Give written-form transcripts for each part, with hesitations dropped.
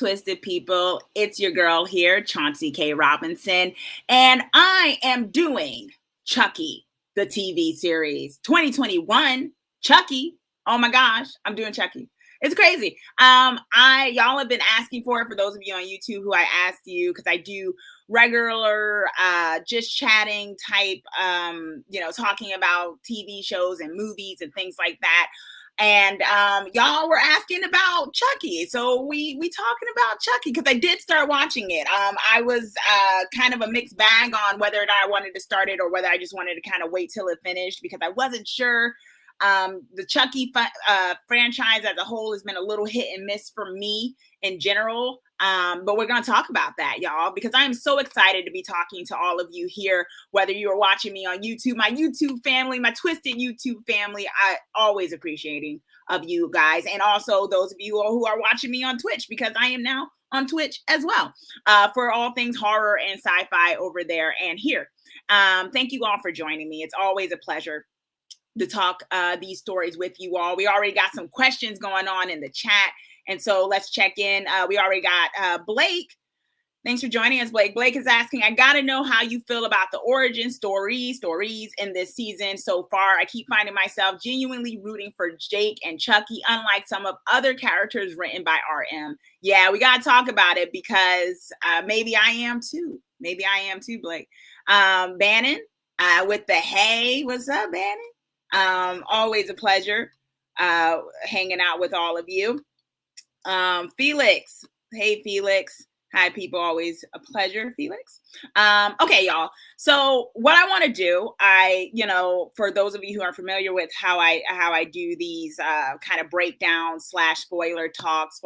twisted people? It's your girl here, Chauncey K. Robinson, and I am doing Chucky, the TV series. 2021, Chucky. Oh my gosh, I'm doing Chucky. It's crazy. Y'all have been asking for it, for those of you on YouTube who I asked you, because I do regular just chatting type, talking about TV shows and movies and things like that. And y'all were asking about Chucky, so we talking about Chucky, because I did start watching it. I was kind of a mixed bag on whether or not I wanted to start it or whether I just wanted to kind of wait till it finished, because I wasn't sure. The Chucky franchise as a whole has been a little hit and miss for me in general. But we're going to talk about that, y'all, because I'm so excited to be talking to all of you here, whether you are watching me on YouTube, my YouTube family, my twisted YouTube family. I always appreciating of you guys. And also those of you who are watching me on Twitch, because I am now on Twitch as well, for all things horror and sci-fi over there and here. Thank you all for joining me. It's always a pleasure to talk these stories with you all. We already got some questions going on in the chat, and so let's check in. We already got Blake. Thanks for joining us, Blake. Blake is asking, I gotta know how you feel about the origin stories in this season so far. I keep finding myself genuinely rooting for Jake and Chucky, unlike some of other characters written by RM. Yeah, we gotta talk about it, because maybe I am too. Maybe I am too, Blake. Bannon with the hey, what's up, Bannon? Always a pleasure hanging out with all of you. Felix. Hey, Felix. Hi, people. Always a pleasure, Felix. Okay, y'all. So what I want to do, for those of you who are familiar with how I do these kind of breakdown / spoiler talk /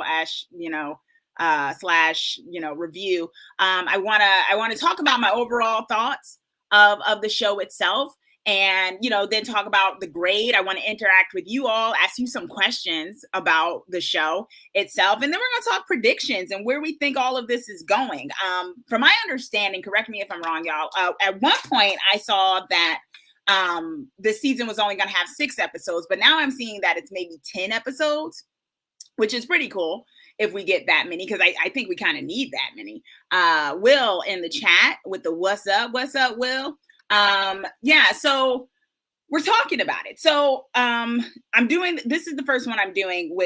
review. I want to talk about my overall thoughts of the show itself. And, then talk about the grade. I want to interact with you all, ask you some questions about the show itself. And then we're going to talk predictions and where we think all of this is going. From my understanding, correct me if I'm wrong, y'all. At one point, I saw that this season was only going to have 6 episodes, but now I'm seeing that it's maybe 10 episodes, which is pretty cool if we get that many, because I think we kind of need that many. Will in the chat with the what's up, Will? So we're talking about it. So this is the first one I'm doing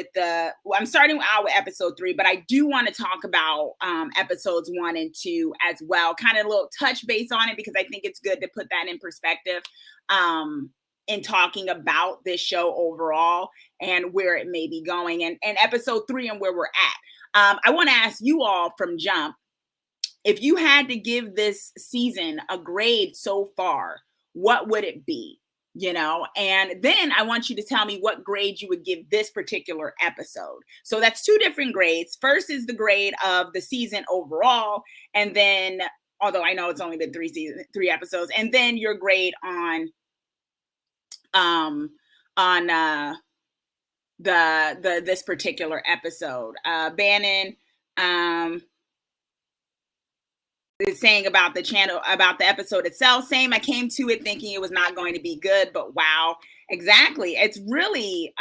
I'm starting out with episode 3, but I do want to talk about episodes 1 and 2 as well, kind of a little touch base on it, because I think it's good to put that in perspective in talking about this show overall and where it may be going, and episode 3 and where we're at. I want to ask you all from jump, if you had to give this season a grade so far, what would it be? And then I want you to tell me what grade you would give this particular episode. So that's 2 different grades. First is the grade of the season overall, and then, although I know it's only been 3 episodes, and then your grade on this particular episode. Bannon is saying about the channel, about the episode itself. Same, I came to it thinking it was not going to be good, but wow, exactly. It's really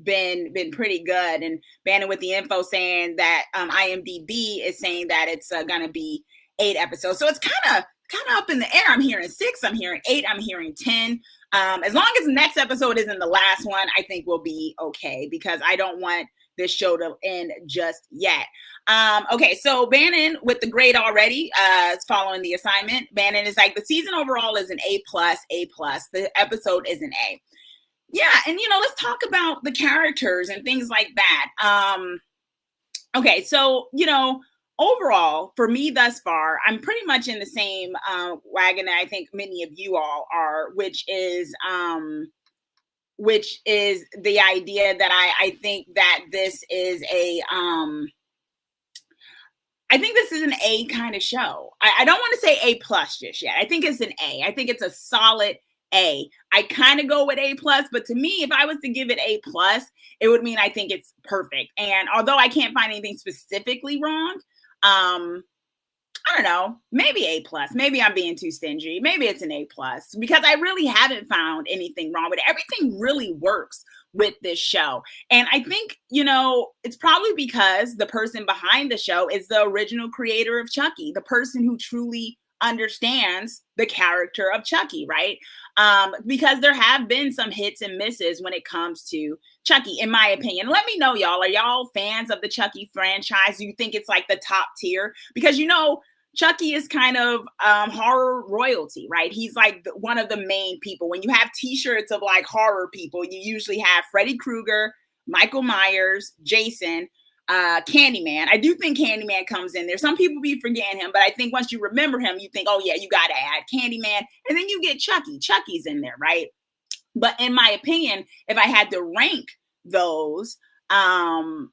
been pretty good. And Bannon with the info saying that IMDb is saying that it's gonna be 8 episodes. So it's kind of up in the air. I'm hearing 6, I'm hearing 8, I'm hearing 10. As long as the next episode isn't the last one, I think we'll be okay, because I don't want this show to end just yet. Okay, so Bannon with the grade already is following the assignment. Bannon is like, the season overall is an A+. The episode is an A. Yeah, and let's talk about the characters and things like that. Okay, so overall, for me thus far, I'm pretty much in the same wagon that I think many of you all are, which is the idea that I think that this is I think this is an A kind of show. I don't want to say A+ just yet. I think it's an A. I think it's a solid A. I kind of go with A+, but to me, if I was to give it A+, it would mean I think it's perfect. And although I can't find anything specifically wrong, I don't know, maybe A plus. Maybe I'm being too stingy. Maybe it's an A plus because I really haven't found anything wrong with it. Everything really works with this show. And I think, it's probably because the person behind the show is the original creator of Chucky, the person who truly understands the character of Chucky, right? Because there have been some hits and misses when it comes to Chucky, in my opinion. Let me know, y'all. Are y'all fans of the Chucky franchise? Do you think it's like the top tier? Because Chucky is kind of horror royalty, right? He's like one of the main people. When you have t-shirts of like horror people, you usually have Freddy Krueger, Michael Myers, Jason, Candyman. I do think Candyman comes in there. Some people be forgetting him, but I think once you remember him, you think, oh yeah, you got to add Candyman. And then you get Chucky. Chucky's in there, right? But in my opinion, if I had to rank those, I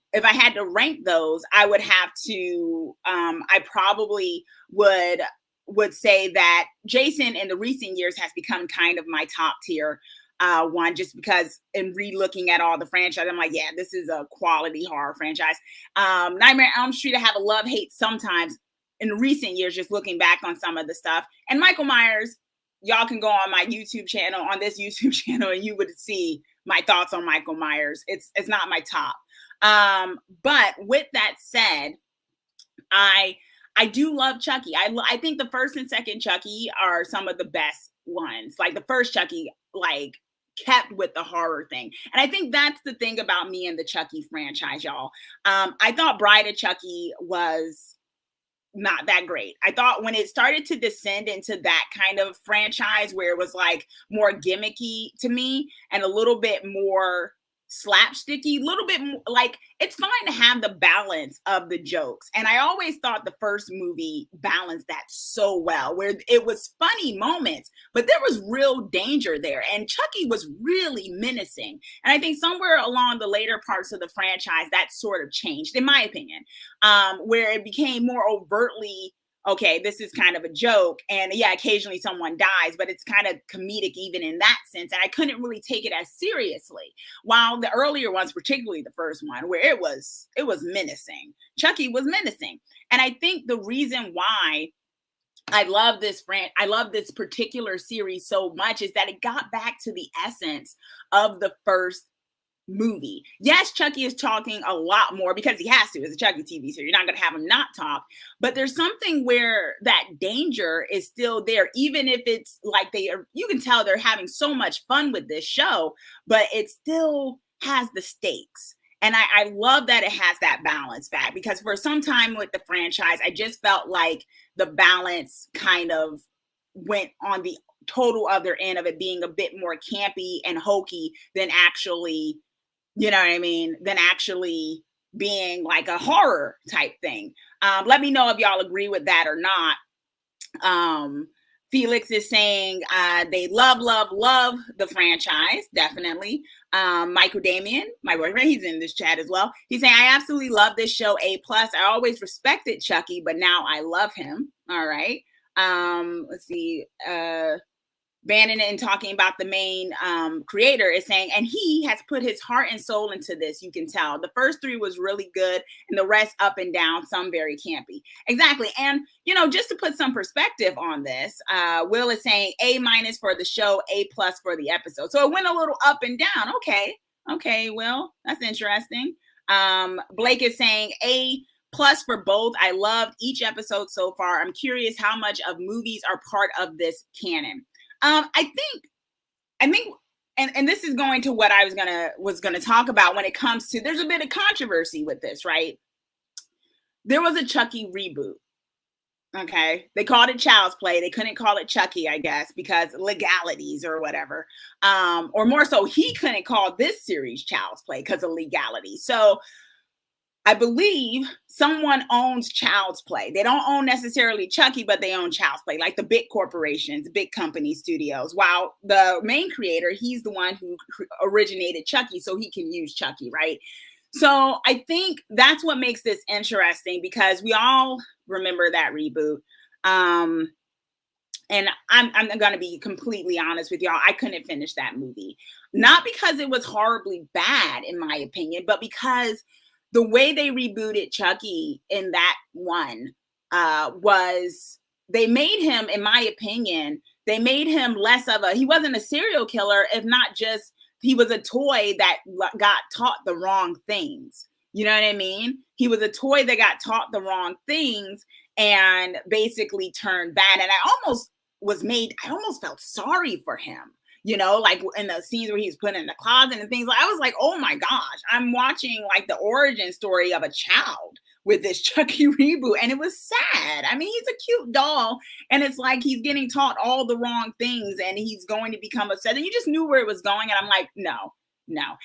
would have to, I probably would say that Jason in the recent years has become kind of my top tier one, just because in re-looking at all the franchise, I'm like, yeah, this is a quality horror franchise. Nightmare on Elm Street, I have a love-hate sometimes in recent years, just looking back on some of the stuff. And Michael Myers, y'all can go on my YouTube channel, on this YouTube channel, and you would see my thoughts on Michael Myers. It's not my top. But with that said, I do love Chucky. I think the first and second Chucky are some of the best ones. Like the first Chucky, like kept with the horror thing. And I think that's the thing about me and the Chucky franchise, y'all. I thought Bride of Chucky was not that great. I thought when it started to descend into that kind of franchise where it was like more gimmicky to me and a little bit more slapsticky, a little bit more, like, it's fine to have the balance of the jokes. And I always thought the first movie balanced that so well, where it was funny moments, but there was real danger there. And Chucky was really menacing. And I think somewhere along the later parts of the franchise, that sort of changed, in my opinion, where it became more overtly, okay, this is kind of a joke. And yeah, occasionally someone dies, but it's kind of comedic even in that sense. And I couldn't really take it as seriously. While the earlier ones, particularly the first one, where it was menacing. Chucky was menacing. And I think the reason why I love this particular series so much is that it got back to the essence of the first movie. Yes, Chucky is talking a lot more because he has to. It's a Chucky TV series. You're not going to have him not talk. But there's something where that danger is still there, even if it's like you can tell they're having so much fun with this show, but it still has the stakes. And I love that it has that balance back, because for some time with the franchise, I just felt like the balance kind of went on the total other end of it being a bit more campy and hokey than actually, you know what I mean, than actually being like a horror type thing. Let me know if y'all agree with that or not. Felix is saying they love the franchise, definitely. Michael Damian, my boyfriend, he's in this chat as well. He's saying, I absolutely love this show, A+. I always respected Chucky, but now I love him. All right. Let's see. Bannon and talking about the main creator is saying, and he has put his heart and soul into this. You can tell the first three was really good and the rest up and down, some very campy. Exactly. And, just to put some perspective on this, Will is saying A- for the show, A+ for the episode. So it went a little up and down. Okay, Will, that's interesting. Blake is saying A+ for both. I loved each episode so far. I'm curious how much of movies are part of this canon. I think, and this is going to what I was gonna talk about when it comes to, there's a bit of controversy with this, right? There was a Chucky reboot. Okay, they called it Child's Play. They couldn't call it Chucky, I guess, because legalities or whatever. Or more so, he couldn't call this series Child's Play because of legality. So I believe someone owns Child's Play. They don't own necessarily Chucky, but they own Child's Play, like the big corporations, big company studios. While the main creator, he's the one who originated Chucky, so he can use Chucky, right? So I think that's what makes this interesting, because we all remember that reboot. And I'm going to be completely honest with y'all. I couldn't finish that movie. Not because it was horribly bad, in my opinion, but because the way they rebooted Chucky in that one, was they made him, in my opinion, they made him less of he wasn't a serial killer, if not just he was a toy that got taught the wrong things. You know what I mean? He was a toy that got taught the wrong things and basically turned bad. And I almost felt sorry for him. You know, like in the scenes where he was put in the closet and things, like I was like, oh my gosh, I'm watching like the origin story of a child with this Chucky reboot. And it was sad. I mean, he's a cute doll and it's like he's getting taught all the wrong things and he's going to become upset. And you just knew where it was going. And I'm like, no.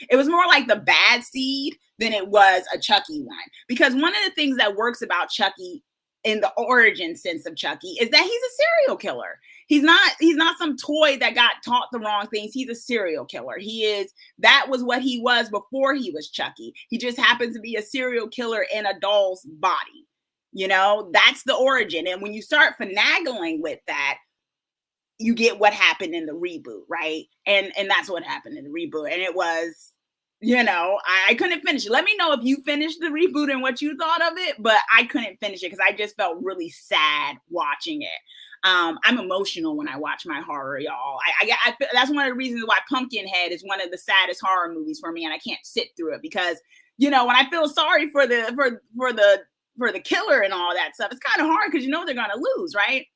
It was more like the bad seed than it was a Chucky one. Because one of the things that works about Chucky in the origin sense of Chucky is that he's a serial killer. He's not some toy that got taught the wrong things. He's a serial killer. That was what he was before he was Chucky. He just happens to be a serial killer in a doll's body. You know, that's the origin. And when you start finagling with that, you get what happened in the reboot, right? And that's what happened in the reboot. And it was, you know, I couldn't finish it. Let me know if you finished the reboot and what you thought of it, but I couldn't finish it because I just felt really sad watching it. I'm emotional when I watch my horror, y'all. I feel, that's one of the reasons why Pumpkinhead is one of the saddest horror movies for me, and I can't sit through it because, you know, when I feel sorry for the killer and all that stuff, it's kind of hard because you know they're gonna lose, right?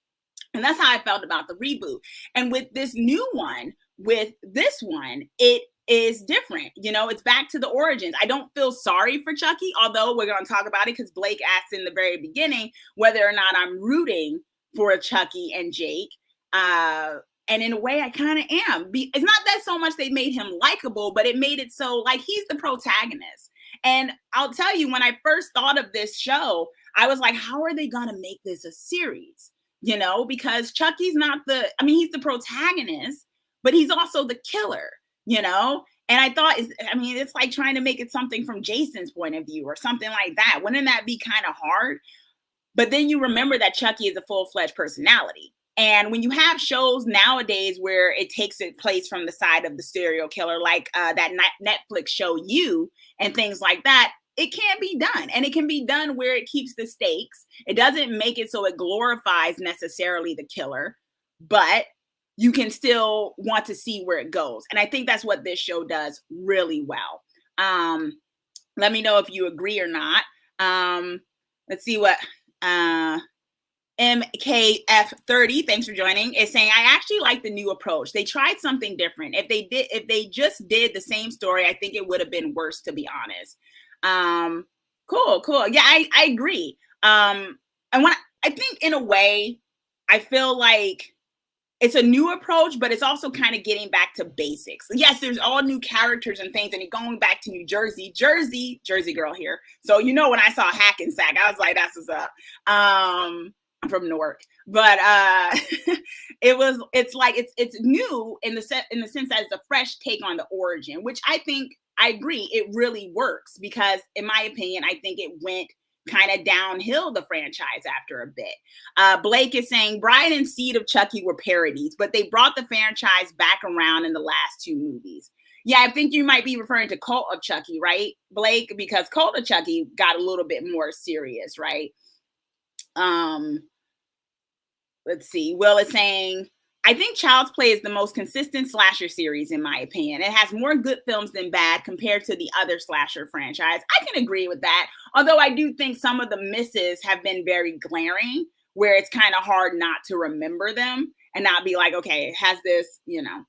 And that's how I felt about the reboot. And with this new one, with this one, it is different. You know, it's back to the origins. I don't feel sorry for Chucky, although we're going to talk about it because Blake asked in the very beginning whether or not I'm rooting for Chucky and Jake. And in a way, I kind of am. It's not that so much they made him likable, but it made it so like he's the protagonist. And I'll tell you, when I first thought of this show, I was like, how are they going to make this a series? You know, because Chucky's he's the protagonist, but he's also the killer, you know? And I thought, it's like trying to make it something from Jason's point of view or something like that. Wouldn't that be kind of hard? But then you remember that Chucky is a full-fledged personality. And when you have shows nowadays where it takes its place from the side of the serial killer, like that Netflix show You and things like that, it can be done. And it can be done where it keeps the stakes. It doesn't make it so it glorifies necessarily the killer, but you can still want to see where it goes. And I think that's what this show does really well. Let me know if you agree or not. Let's see what MKF30, thanks for joining, is saying, I actually like the new approach. They tried something different. If they just did the same story, I think it would have been worse, to be honest. Cool. Yeah, I agree. And when I think in a way, I feel like it's a new approach, but it's also kind of getting back to basics. Yes, there's all new characters and things, and going back to New Jersey girl here. So, you know, when I saw Hackensack, I was like, that's what's up. I'm from Newark, but it's new in the sense that it's a fresh take on the origin, which I think I agree it really works because, in my opinion, I think it went kind of downhill the franchise after a bit. Blake is saying Bride and Seed of Chucky were parodies, but they brought the franchise back around in the last two movies. Yeah, I think you might be referring to Cult of Chucky, right, Blake? Because Cult of Chucky got a little bit more serious, right? Let's see. Will is saying, I think Child's Play is the most consistent slasher series, in my opinion. It has more good films than bad compared to the other slasher franchise. I can agree with that. Although I do think some of the misses have been very glaring, where it's kind of hard not to remember them and not be like, okay, it has this, you know.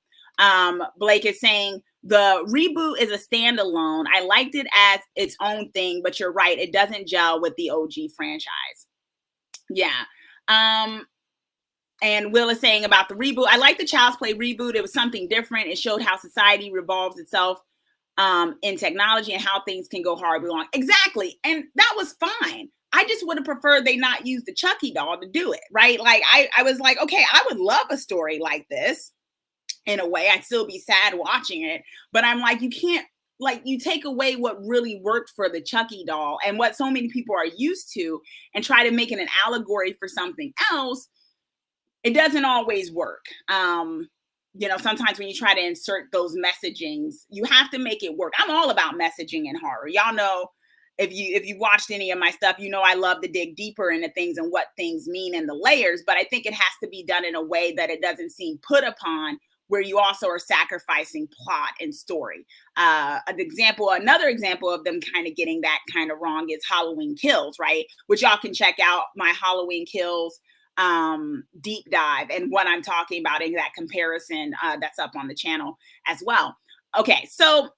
Blake is saying, the reboot is a standalone. I liked it as its own thing, but you're right. It doesn't gel with the OG franchise. Yeah. And Will is saying about the reboot, I like the Child's Play reboot. It was something different. It showed how society revolves itself in technology and how things can go horribly wrong. Exactly. And that was fine. I just would have preferred they not use the Chucky doll to do it, right? Like, I was like, okay, I would love a story like this. In a way, I'd still be sad watching it. But I'm like, you can't, like, you take away what really worked for the Chucky doll and what so many people are used to and try to make it an allegory for something else. It doesn't always work. You know, sometimes when you try to insert those messagings, you have to make it work. I'm all about messaging in horror. Y'all know if you watched any of my stuff, you know I love to dig deeper into things and what things mean and the layers, but I think it has to be done in a way that it doesn't seem put upon, where you also are sacrificing plot and story. Another example of them kind of getting that kind of wrong is Halloween Kills, right? Which y'all can check out my Halloween Kills deep dive and what I'm talking about in that comparison that's up on the channel as well. Okay, so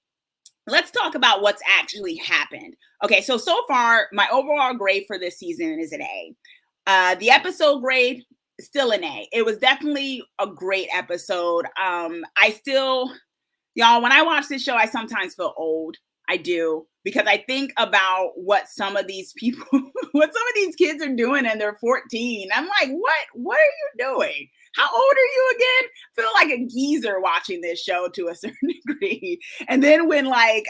let's talk about what's actually happened. Okay, so far, my overall grade for this season is an A. The episode grade, still an A. It was definitely a great episode. Y'all, when I watch this show, I sometimes feel old. I do, because I think about what some of these people, what some of these kids are doing, and they're 14. I'm like, what are you doing? How old are you again? I feel like a geezer watching this show to a certain degree. And then when like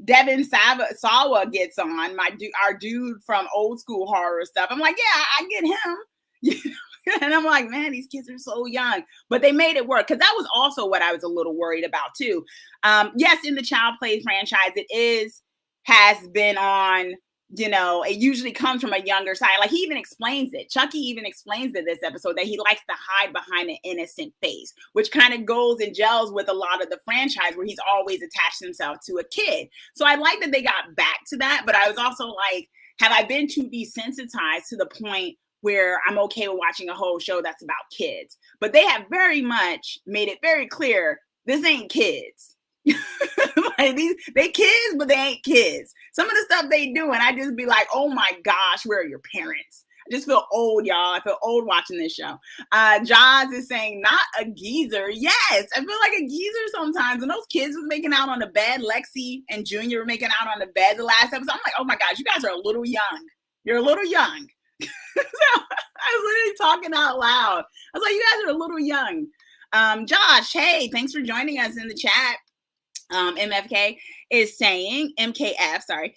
Devin Sawa gets on, our dude from old school horror stuff, I'm like, yeah, I get him. And I'm like, man, these kids are so young, but they made it work, because that was also what I was a little worried about too. Yes, in the Child Play franchise, has been on, it usually comes from a younger side. Like, he even explains it. Chucky even explains it this episode that he likes to hide behind an innocent face, which kind of goes and gels with a lot of the franchise where he's always attached himself to a kid. So I like that they got back to that, but I was also like, have I been too desensitized to the point where I'm okay with watching a whole show that's about kids? But they have very much made it very clear, this ain't kids. Like, they kids, but they ain't kids. Some of the stuff they do, and I just be like, oh my gosh, where are your parents? I just feel old, y'all. I feel old watching this show. Jaws is saying, not a geezer. Yes, I feel like a geezer sometimes. And those kids was making out on the bed. Lexi and Junior were making out on the bed the last episode. I'm like, oh my gosh, you guys are a little young. You're a little young. So I was literally talking out loud. I was like, you guys are a little young. Josh, hey, thanks for joining us in the chat. MFK is saying, MKF saying,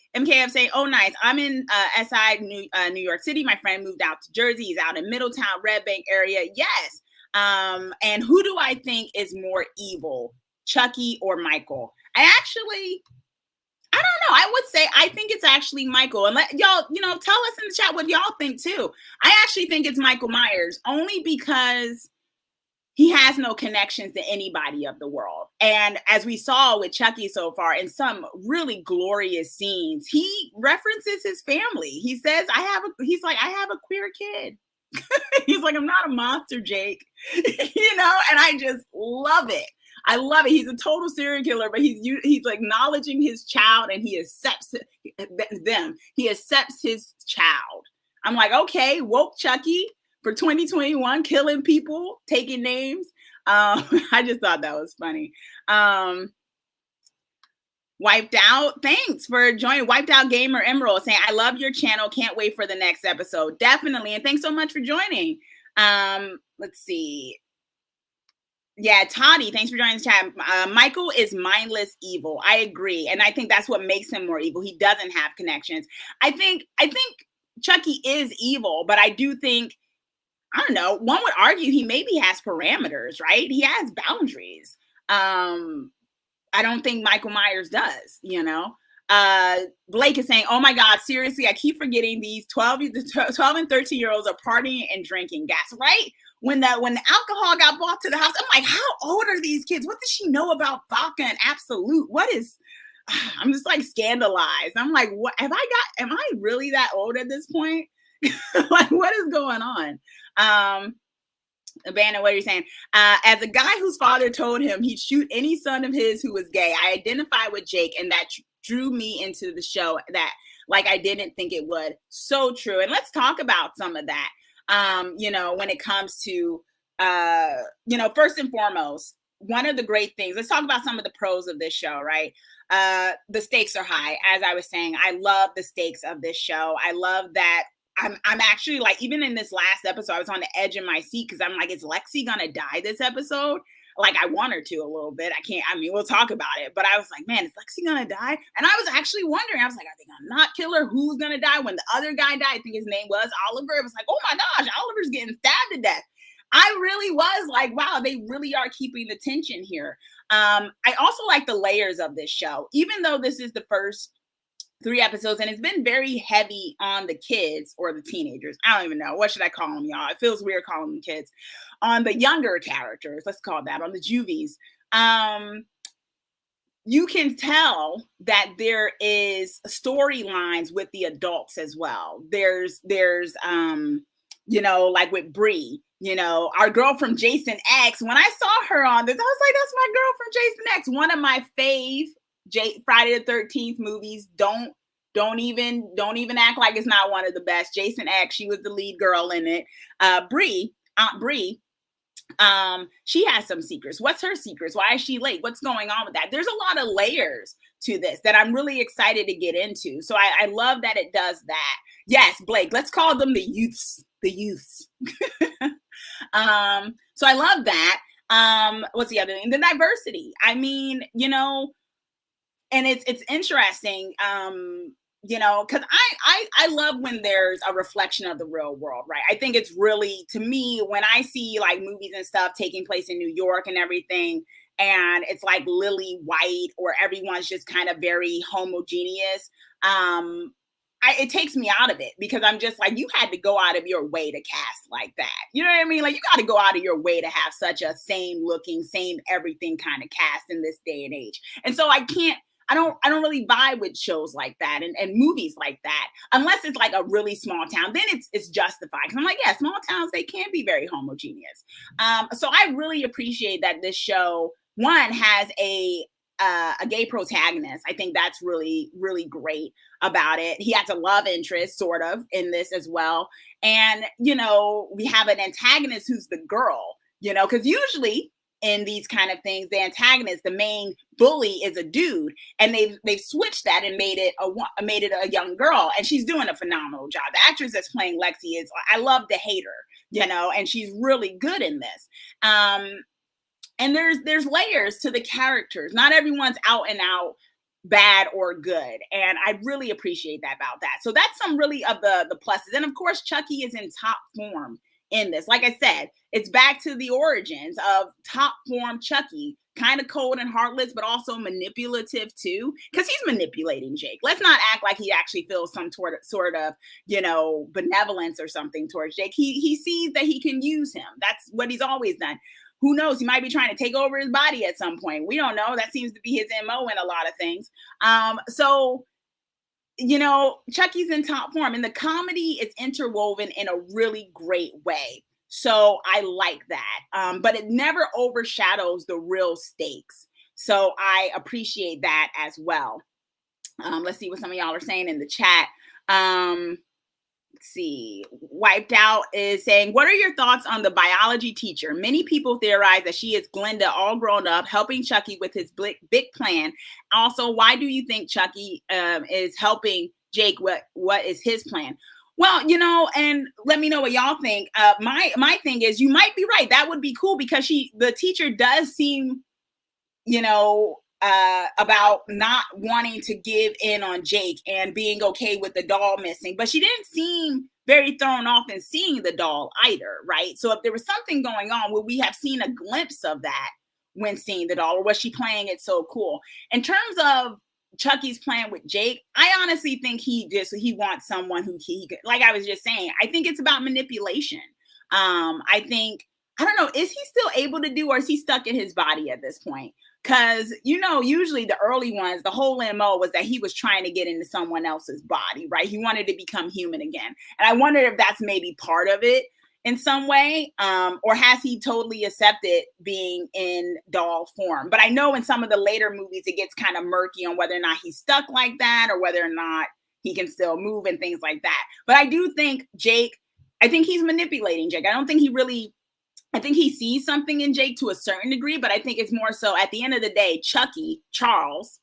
oh, nice. I'm in SI, New York City. My friend moved out to Jersey. He's out in Middletown, Red Bank area. Yes. And who do I think is more evil, Chucky or Michael? I don't know. I would say I think it's actually Michael. And let y'all, tell us in the chat what y'all think too. I actually think it's Michael Myers, only because he has no connections to anybody of the world. And as we saw with Chucky so far, in some really glorious scenes, he references his family. He says, I have a queer kid. He's like, I'm not a monster, Jake. And I just love it. I love it. He's a total serial killer, but he's acknowledging his child, and he accepts them. He accepts his child. I'm like, okay, woke Chucky for 2021, killing people, taking names. I just thought that was funny. Wiped Out, thanks for joining. Wiped Out Gamer Emerald saying, I love your channel. Can't wait for the next episode. Definitely. And thanks so much for joining. Let's see. Yeah, Toddy, thanks for joining the chat. Michael is mindless evil. I agree. And I think that's what makes him more evil. He doesn't have connections. I think Chucky is evil, but I do think, I don't know, one would argue he maybe has parameters, right? He has boundaries. I don't think Michael Myers does, Blake is saying, oh my God, seriously, I keep forgetting these 12 and 13-year-olds are partying and drinking gas, right? When the alcohol got brought to the house, I'm like, how old are these kids? What does she know about vodka and Absolute? I'm just like scandalized. I'm like, what am I really that old at this point? Like, what is going on? Abandon, what are you saying? As a guy whose father told him he'd shoot any son of his who was gay, I identify with Jake, and that drew me into the show that, like, I didn't think it would. So true. And let's talk about some of that. When it comes to, first and foremost, one of the great things, let's talk about some of the pros of this show, right? The stakes are high. As I was saying, I love the stakes of this show. I love that I'm actually, like, even in this last episode, I was on the edge of my seat because I'm like, is Lexi gonna die this episode? Like, I want her to a little bit. We'll talk about it. But I was like, man, is Lexi gonna die? And I was actually wondering, I was like, are they gonna not kill her? Who's gonna die? When the other guy died, I think his name was Oliver. It was like, oh my gosh, Oliver's getting stabbed to death. I really was like, wow, they really are keeping the tension here. I also like the layers of this show. Even though this is the first 3 episodes, and it's been very heavy on the kids or the teenagers. I don't even know. What should I call them, y'all? It feels weird calling them kids. On the younger characters, let's call that, on the juvies. You can tell that there is storylines with the adults as well. Like with Bree, our girl from Jason X. When I saw her on this, I was like, that's my girl from Jason X. One of my Friday the 13th movies. Don't even act like it's not one of the best. Jason X, she was the lead girl in it. Aunt Bree, she has some secrets. What's her secrets? Why is she late? What's going on with that? There's a lot of layers to this that I'm really excited to get into. So I love that it does that. Yes, Blake, let's call them the youths. So I love that. What's the other thing? The diversity. I mean, and it's interesting, because I love when there's a reflection of the real world, right? I think it's really, to me, when I see like movies and stuff taking place in New York and everything, and it's like lily white or everyone's just kind of very homogeneous, it takes me out of it, because I'm just like, you had to go out of your way to cast like that. You know what I mean? Like, you got to go out of your way to have such a same looking, same everything kind of cast in this day and age. And so I don't really vibe with shows like that and movies like that, unless it's like a really small town. Then it's justified. Cause I'm like, yeah, small towns, they can be very homogeneous. So I really appreciate that this show, one, has a gay protagonist. I think that's really, really great about it. He has a love interest sort of in this as well. And, we have an antagonist who's the girl, because usually in these kind of things, the antagonist, the main bully, is a dude, and they've switched that and made it a young girl, and she's doing a phenomenal job. The actress that's playing Lexi I love to hate her, and she's really good in this. And there's layers to the characters. Not everyone's out and out bad or good, and I really appreciate that about that. So that's some really of the pluses, and of course, Chucky is in top form in this. Like I said, it's back to the origins of top form Chucky, kind of cold and heartless, but also manipulative too, because he's manipulating Jake. Let's not act like he actually feels some sort of benevolence or something towards Jake. He sees that he can use him. That's what he's always done. Who knows? He might be trying to take over his body at some point. We don't know. That seems to be his MO in a lot of things. So Chucky's in top form, and the comedy is interwoven in a really great way. So I like that. But it never overshadows the real stakes. So I appreciate that as well. Let's see what some of y'all are saying in the chat. Let's see. Wiped Out is saying, what are your thoughts on the biology teacher? Many people theorize that she is Glenda all grown up, helping Chucky with his big plan. Also, why do you think Chucky is helping Jake? What is his plan? Well, and let me know what y'all think. My thing is, you might be right. That would be cool, because the teacher does seem, about not wanting to give in on Jake and being okay with the doll missing, but she didn't seem very thrown off in seeing the doll either, right? So if there was something going on, would we have seen a glimpse of that when seeing the doll, or was she playing it so cool? In terms of Chucky's plan with Jake, I honestly think he wants someone who he could, like I was just saying, I think it's about manipulation. I don't know, is he still able to do, or is he stuck in his body at this point? Because, usually the early ones, the whole MO was that he was trying to get into someone else's body, right? He wanted to become human again. And I wonder if that's maybe part of it in some way, or has he totally accepted being in doll form? But I know in some of the later movies, it gets kind of murky on whether or not he's stuck like that, or whether or not he can still move and things like that. But I do think I think he's manipulating Jake. I think he sees something in Jake to a certain degree, but I think it's more so at the end of the day, Charles,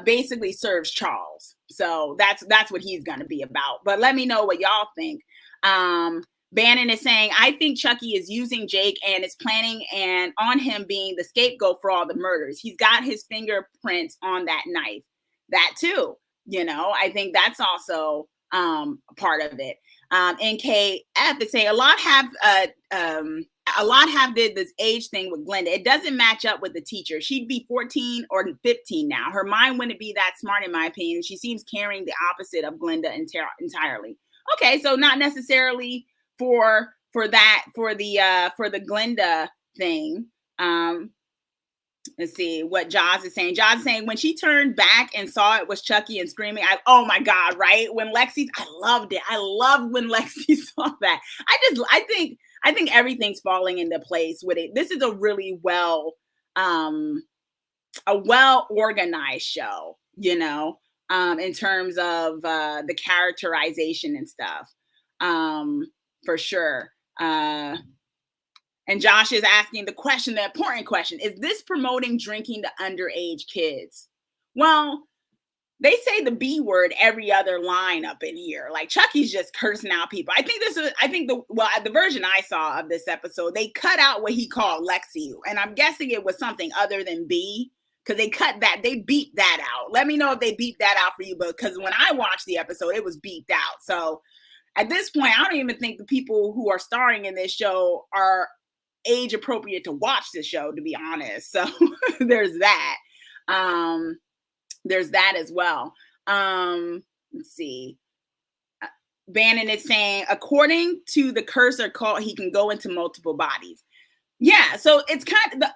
basically serves Charles. So that's what he's going to be about. But let me know what y'all think. Bannon is saying, I think Chucky is using Jake and is planning on him being the scapegoat for all the murders. He's got his fingerprints on that knife. That too, I think that's also part of it. NKX F is saying a lot have did this age thing with Glenda. It doesn't match up with the teacher. She'd be 14 or 15 now. Her mind wouldn't be that smart, in my opinion. She seems carrying the opposite of Glenda entirely. Okay, so not necessarily for the Glenda thing. Let's see what Jaws is saying. Jaws is saying when she turned back and saw it was Chucky and screaming, oh my God, right? When Lexi, I loved it. I loved when Lexi saw that. I think everything's falling into place with it. This is a really well organized show, you know, in terms of the characterization and stuff, for sure. And Josh is asking the important question, is this promoting drinking to underage kids? Well, they say the B word every other line up in here. Like Chucky's just cursing out people. The version I saw of this episode, they cut out what he called Lexi. And I'm guessing it was something other than B, because they beeped that out. Let me know if they beeped that out for you, because when I watched the episode, it was beeped out. So at this point, I don't even think the people who are starring in this show are age appropriate to watch the show, to be honest. So there's that. There's that as well. Let's see. Bannon is saying, according to the cursor cult, he can go into multiple bodies. Yeah, so it's kind of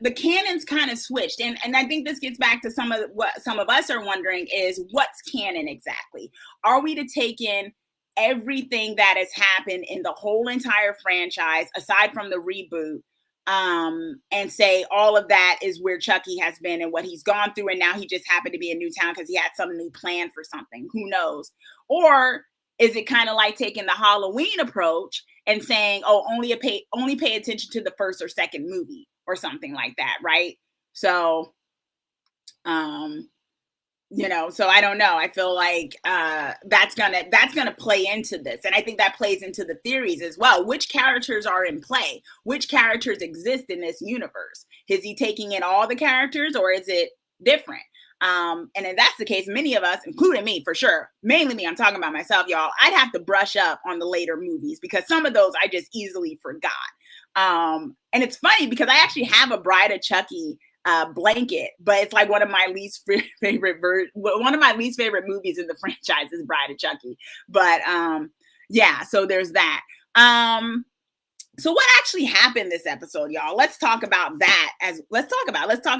the canon's kind of switched, and I think this gets back to some of what some of us are wondering is what's canon exactly? Are we to take in everything that has happened in the whole entire franchise, aside from the reboot, and say all of that is where Chucky has been and what he's gone through, and now he just happened to be in Newtown because he had some new plan for something. Who knows? Or is it kind of like taking the Halloween approach and saying, oh, only pay attention to the first or second movie or something like that, right? So, so I don't know. I feel like that's gonna play into this, and I think that plays into the theories as well. Which characters are in play? Which characters exist in this universe? Is he taking in all the characters, or is it different? And if that's the case, many of us, including me for sure, mainly me, I'm talking about myself, y'all, I'd have to brush up on the later movies because some of those I just easily forgot. And it's funny because I actually have a Bride of Chucky blanket, but it's like one of my least favorite movies in the franchise is Bride of Chucky. But yeah, so there's that. So what actually happened this episode, y'all? Let's talk about that. Let's talk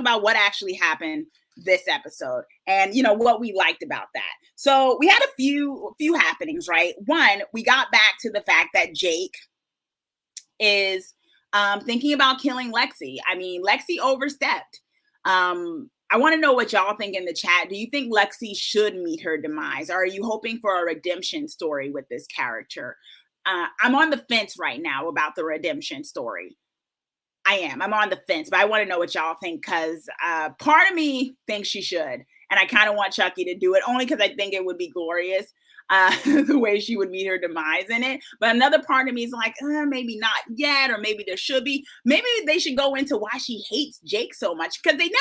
about what actually happened this episode and what we liked about that. So we had a few happenings, right? One, we got back to the fact that Jake is thinking about killing Lexi. I mean, Lexi overstepped. I want to know what y'all think in the chat. Do you think Lexi should meet her demise? Or are you hoping for a redemption story with this character? I'm on the fence right now about the redemption story. I'm on the fence, but I want to know what y'all think because part of me thinks she should. And I kind of want Chucky to do it only because I think it would be glorious. The way she would meet her demise in it. But another part of me is like, maybe not yet, or maybe there should be. Maybe they should go into why she hates Jake so much because I never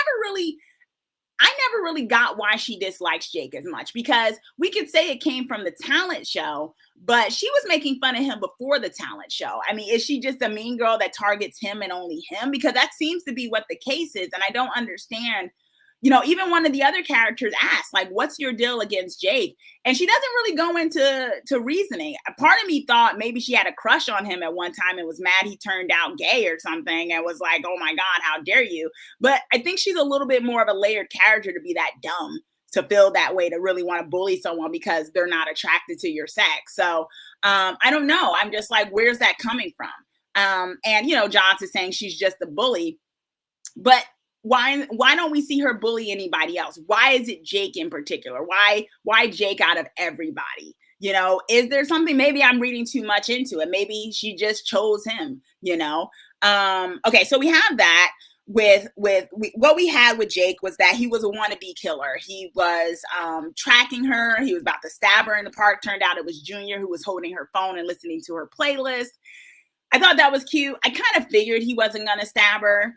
really got why she dislikes Jake as much because we could say it came from the talent show, but she was making fun of him before the talent show. I mean, is she just a mean girl that targets him and only him? Because that seems to be what the case is. And I don't understand. Even one of the other characters asked, like, what's your deal against Jake? And she doesn't really go into reasoning. A part of me thought maybe she had a crush on him at one time and was mad he turned out gay or something and was like, oh my God, how dare you? But I think she's a little bit more of a layered character to be that dumb, to feel that way, to really want to bully someone because they're not attracted to your sex. So I don't know. I'm just like, where's that coming from? And, John's is saying she's just a bully. But why don't we see her bully anybody else? Why is it Jake in particular? Why Jake out of everybody? Is there something? Maybe I'm reading too much into it. Maybe she just chose him, Okay, so we have that what we had with Jake was that he was a wannabe killer. He was tracking her. He was about to stab her in the park. Turned out it was Junior who was holding her phone and listening to her playlist. I thought that was cute. I kind of figured he wasn't going to stab her.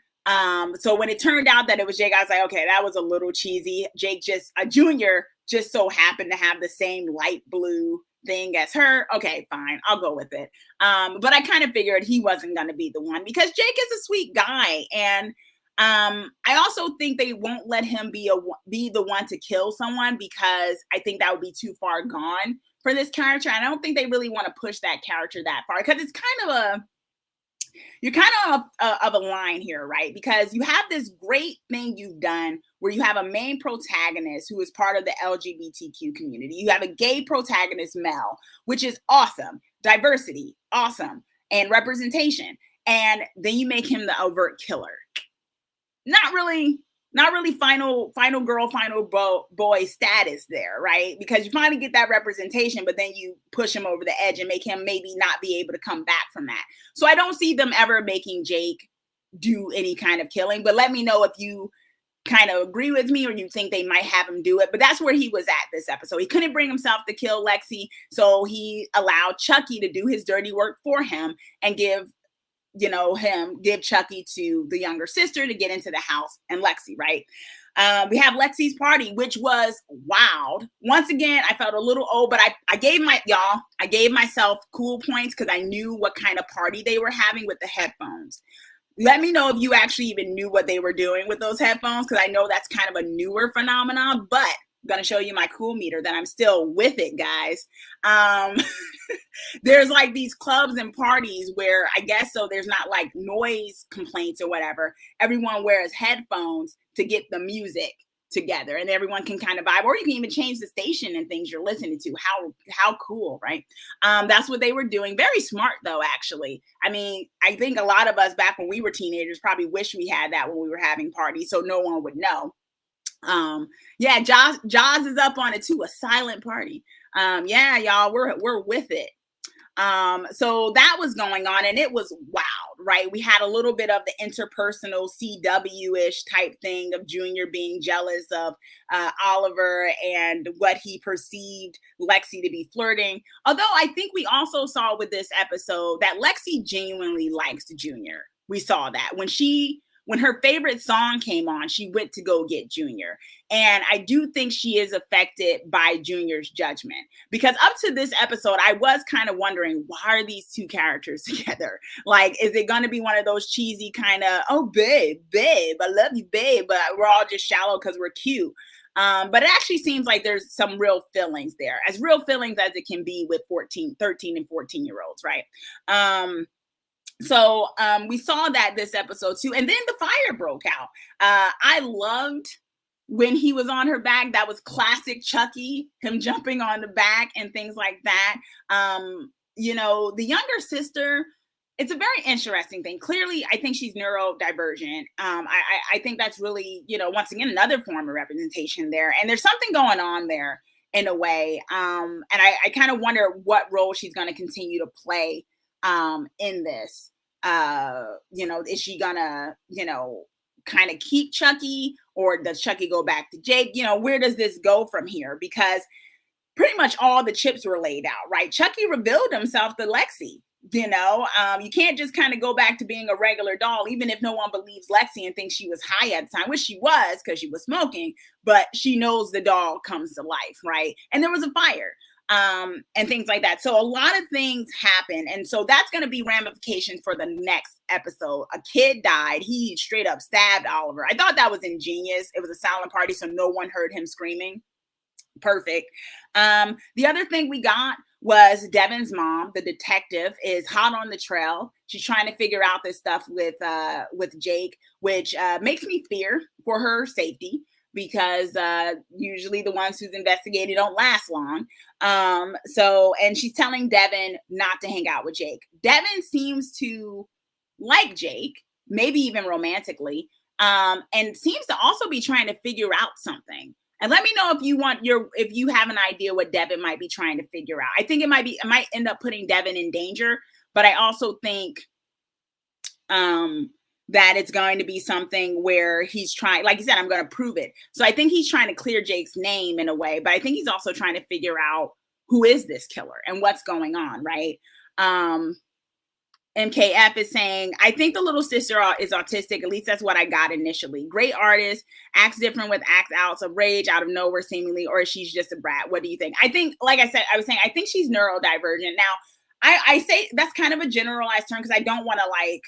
So when it turned out that it was Jake, I was like, okay, that was a little cheesy. Junior just so happened to have the same light blue thing as her. Okay, fine, I'll go with it. But I kind of figured he wasn't going to be the one because Jake is a sweet guy, and I also think they won't let him be the one to kill someone because I think that would be too far gone for this character. I don't think they really want to push that character that far because it's kind of a you're kind of a line here, right? Because you have this great thing you've done where you have a main protagonist who is part of the LGBTQ community. You have a gay protagonist, Mel, which is awesome. Diversity, awesome. And representation. And then you make him the overt killer. Not really final girl, boy status there, right? Because you finally get that representation, but then you push him over the edge and make him maybe not be able to come back from that. So I don't see them ever making Jake do any kind of killing, but let me know if you kind of agree with me or you think they might have him do it. But that's where he was at this episode. He couldn't bring himself to kill Lexi, so he allowed Chucky to do his dirty work for him and give Chucky to the younger sister to get into the house and Lexi, right? We have Lexi's party, which was wild. Once again, I felt a little old, but I gave myself cool points because I knew what kind of party they were having with the headphones. Let me know if you actually even knew what they were doing with those headphones, because I know that's kind of a newer phenomenon, but I'm going to show you my cool meter that I'm still with it, guys. There's like these clubs and parties where I guess so there's not like noise complaints or whatever. Everyone wears headphones to get the music together and everyone can kind of vibe, or you can even change the station and things you're listening to. How cool, right? That's what they were doing. Very smart though, actually. I mean, I think a lot of us back when we were teenagers probably wish we had that when we were having parties so no one would know. Yeah, Jaws is up on it too, a silent party. Yeah, y'all, we're with it. So that was going on and it was wild, right? We had a little bit of the interpersonal CW-ish type thing of Junior being jealous of Oliver and what he perceived Lexi to be flirting. Although I think we also saw with this episode that Lexi genuinely likes Junior. We saw that when her favorite song came on, she went to go get Junior. And I do think she is affected by Junior's judgment. Because up to this episode, I was kind of wondering, why are these two characters together? Like, is it going to be one of those cheesy kind of, oh, babe, I love you, babe, but we're all just shallow because we're cute. But it actually seems like there's some real feelings there. As real feelings as it can be with 13 and 14-year-olds, right? So we saw that this episode too. And then the fire broke out. I loved when he was on her back. That was classic Chucky, him jumping on the back and things like that. The younger sister, it's a very interesting thing. Clearly, I think she's neurodivergent. I think that's really, once again, another form of representation there. And there's something going on there in a way. And I kind of wonder what role she's going to continue to play in this. Is she gonna kind of keep Chucky, or does Chucky go back to Jake? Where does this go from here? Because pretty much all the chips were laid out, right? Chucky revealed himself to Lexi. You can't just kind of go back to being a regular doll, even if no one believes Lexi and thinks she was high at the time, which she was because she was smoking, but she knows the doll comes to life, right? And there was a fire. And things like that. So a lot of things happen. And so that's going to be ramifications for the next episode. A kid died. He straight up stabbed Oliver. I thought that was ingenious. It was a silent party, so no one heard him screaming. Perfect. The other thing we got was Devin's mom, the detective, is hot on the trail. She's trying to figure out this stuff with Jake, which makes me fear for her safety. Because usually the ones who's investigated don't last long. And she's telling Devin not to hang out with Jake. Devin seems to like Jake, maybe even romantically, and seems to also be trying to figure out something. And let me know if you have an idea what Devin might be trying to figure out. I think it might end up putting Devin in danger, but I also think that it's going to be something where he's trying, like you said, I'm going to prove it. So I think he's trying to clear Jake's name in a way, but I think he's also trying to figure out who is this killer and what's going on, right? MKF is saying, I think the little sister is autistic. At least that's what I got initially. Great artist, acts different with acts outs of rage out of nowhere, seemingly, or she's just a brat. What do you think? I think, like I said, I was saying, I think she's neurodivergent. Now, I say that's kind of a generalized term because I don't want to like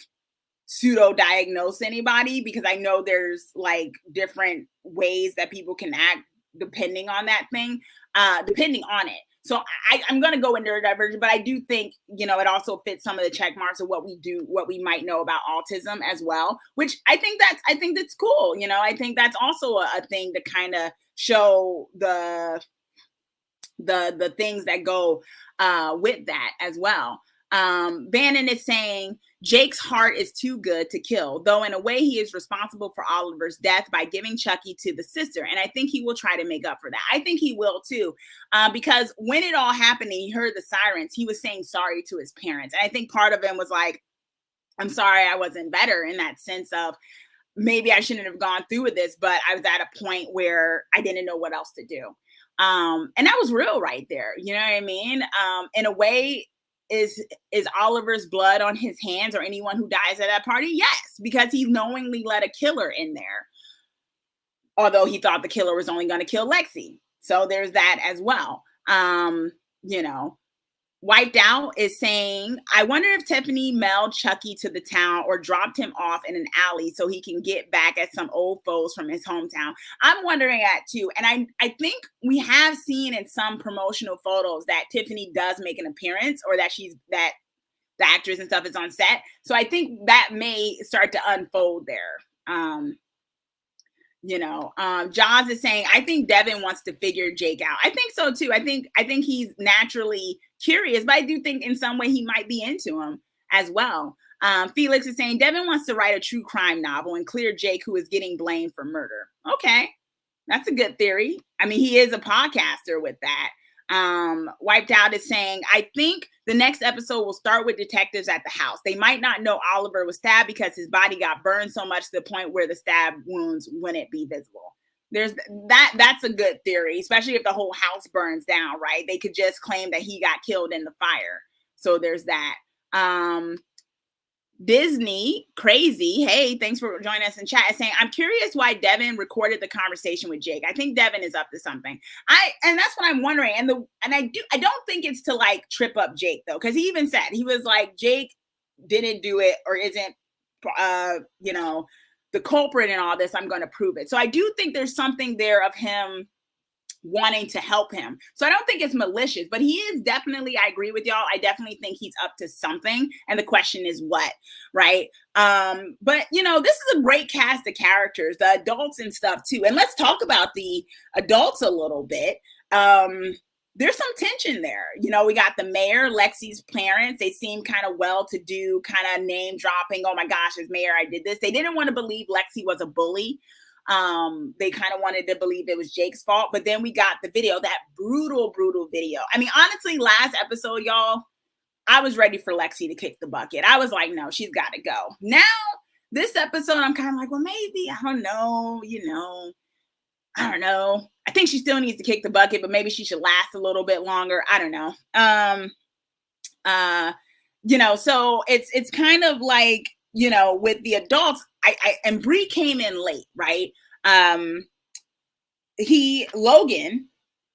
pseudo diagnose anybody because I know there's like different ways that people can act depending on that thing, depending on it. So I'm going to go into neurodivergent, but I do think, you know, it also fits some of the check marks of what we might know about autism as well, which I think that's cool. You know, I think that's also a thing to kind of show the things that go with that as well. Bannon is saying Jake's heart is too good to kill, though in a way he is responsible for Oliver's death by giving Chucky to the sister. And I think he will try to make up for that. I think he will too, because when it all happened and he heard the sirens, he was saying sorry to his parents. And I think part of him was like, I'm sorry I wasn't better, in that sense of maybe I shouldn't have gone through with this, but I was at a point where I didn't know what else to do. And that was real right there. You know what I mean? In a way, is Oliver's blood on his hands or anyone who dies at that party? Yes, because he knowingly let a killer in there. Although he thought the killer was only going to kill Lexi. So there's that as well. You know, Wiped Out is saying, I wonder if Tiffany mailed Chucky to the town or dropped him off in an alley so he can get back at some old foes from his hometown. I'm wondering that too. And I think we have seen in some promotional photos that Tiffany does make an appearance, or that the actress and stuff is on set. So I think that may start to unfold there. You know, Jaws is saying, I think Devin wants to figure Jake out. I think so too. I think he's naturally curious, but I do think in some way he might be into him as well. Felix is saying Devin wants to write a true crime novel and clear Jake, who is getting blamed for murder. Okay, that's a good theory. I mean, he is a podcaster with that. Wiped Out is saying, I think the next episode will start with detectives at the house. They might not know Oliver was stabbed because his body got burned so much to the point where the stab wounds wouldn't be visible. There's that's a good theory, especially if the whole house burns down, right? They could just claim that he got killed in the fire. So there's that. Disney Crazy, hey, thanks for joining us in chat, is saying, I'm curious why Devin recorded the conversation with Jake. I think Devin is up to something. And that's what I'm wondering. And I don't think it's to like trip up Jake though, because he even said, he was like, Jake didn't do it or isn't you know, the culprit in all this. I'm going to prove it. So I do think there's something there of him wanting to help him. So I don't think it's malicious, but he is definitely, I agree with y'all, I definitely think he's up to something. And the question is what, right? But you know, this is a great cast of characters, the adults and stuff too. And let's talk about the adults a little bit. There's some tension there. You know, we got the mayor, Lexi's parents. They seem kind of well-to-do, kind of name dropping. Oh my gosh, as mayor, I did this. They didn't want to believe Lexi was a bully. They kind of wanted to believe it was Jake's fault, but then we got the video, that brutal video. I mean, honestly, last episode, y'all, I was ready for Lexi to kick the bucket. I was like, no, she's got to go. Now, this episode, I'm kind of like, well, maybe, I don't know, you know, I don't know. I think she still needs to kick the bucket, but maybe she should last a little bit longer. I don't know. You know, so it's kind of like, you know, with the adults, and Bree came in late, right? Logan,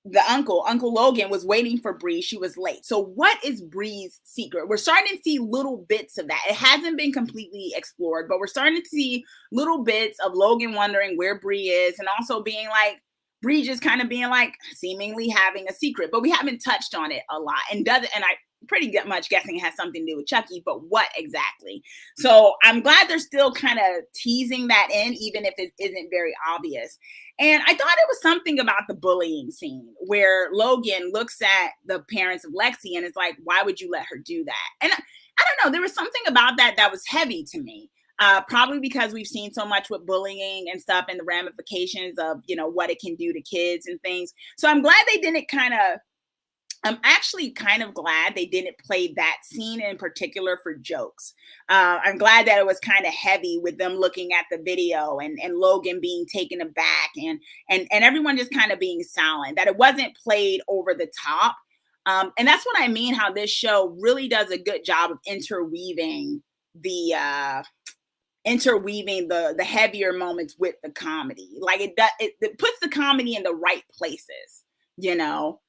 the Uncle Logan was waiting for Bree. She was late. So what is Bree's secret? We're starting to see little bits of that. It hasn't been completely explored, but we're starting to see little bits of Logan wondering where Bree is, and also being like, Bree just kind of being like seemingly having a secret, but we haven't touched on it a lot. And I pretty much guessing it has something to do with Chucky, but what exactly? So I'm glad they're still kind of teasing that in, even if it isn't very obvious. And I thought it was something about the bullying scene where Logan looks at the parents of Lexi and is like, why would you let her do that? And I don't know, there was something about that was heavy to me. Probably because we've seen so much with bullying and stuff and the ramifications of, you know, what it can do to kids and things. So I'm glad they didn't I'm actually kind of glad they didn't play that scene in particular for jokes. I'm glad that it was kind of heavy with them looking at the video and Logan being taken aback and everyone just kind of being silent, that it wasn't played over the top. And that's what I mean, how this show really does a good job of interweaving the heavier moments with the comedy. Like it puts the comedy in the right places, you know.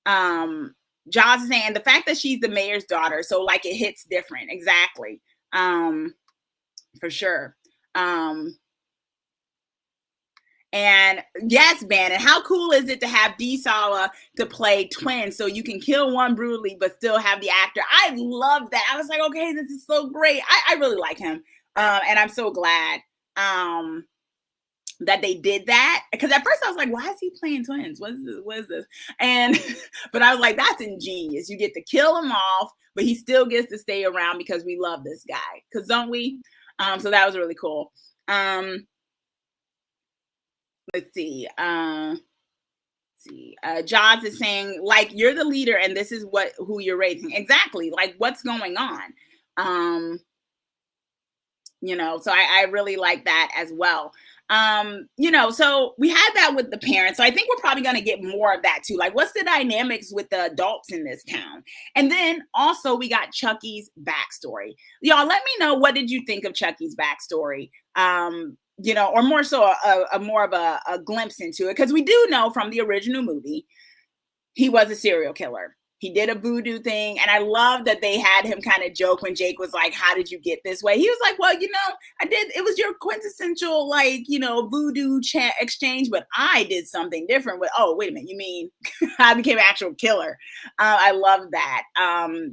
Jaws is saying the fact that she's the mayor's daughter, so like it hits different. Exactly. For sure. And yes, Bannon, how cool is it to have Dee Sala to play twins so you can kill one brutally but still have the actor? I love that. I was like, okay, this is so great. I really like him. And I'm so glad that they did that. Because at first I was like, why is he playing twins? What is this? And but I was like, that's ingenious. You get to kill him off, but he still gets to stay around because we love this guy. Because don't we? So that was really cool. Let's see. Jaws is saying, like, you're the leader and this is who you're raising. Exactly. Like, what's going on? So I really like that as well. So we had that with the parents. So I think we're probably going to get more of that too. Like, what's the dynamics with the adults in this town? And then also we got Chucky's backstory. Y'all, let me know, what did you think of Chucky's backstory? Or more so more of a glimpse into it. Because we do know from the original movie, he was a serial killer. He did a voodoo thing. And I love that they had him kind of joke when Jake was like, how did you get this way? He was like, well, I did. It was your quintessential, voodoo exchange, but I did something different with, oh, wait a minute. You mean I became an actual killer? I love that.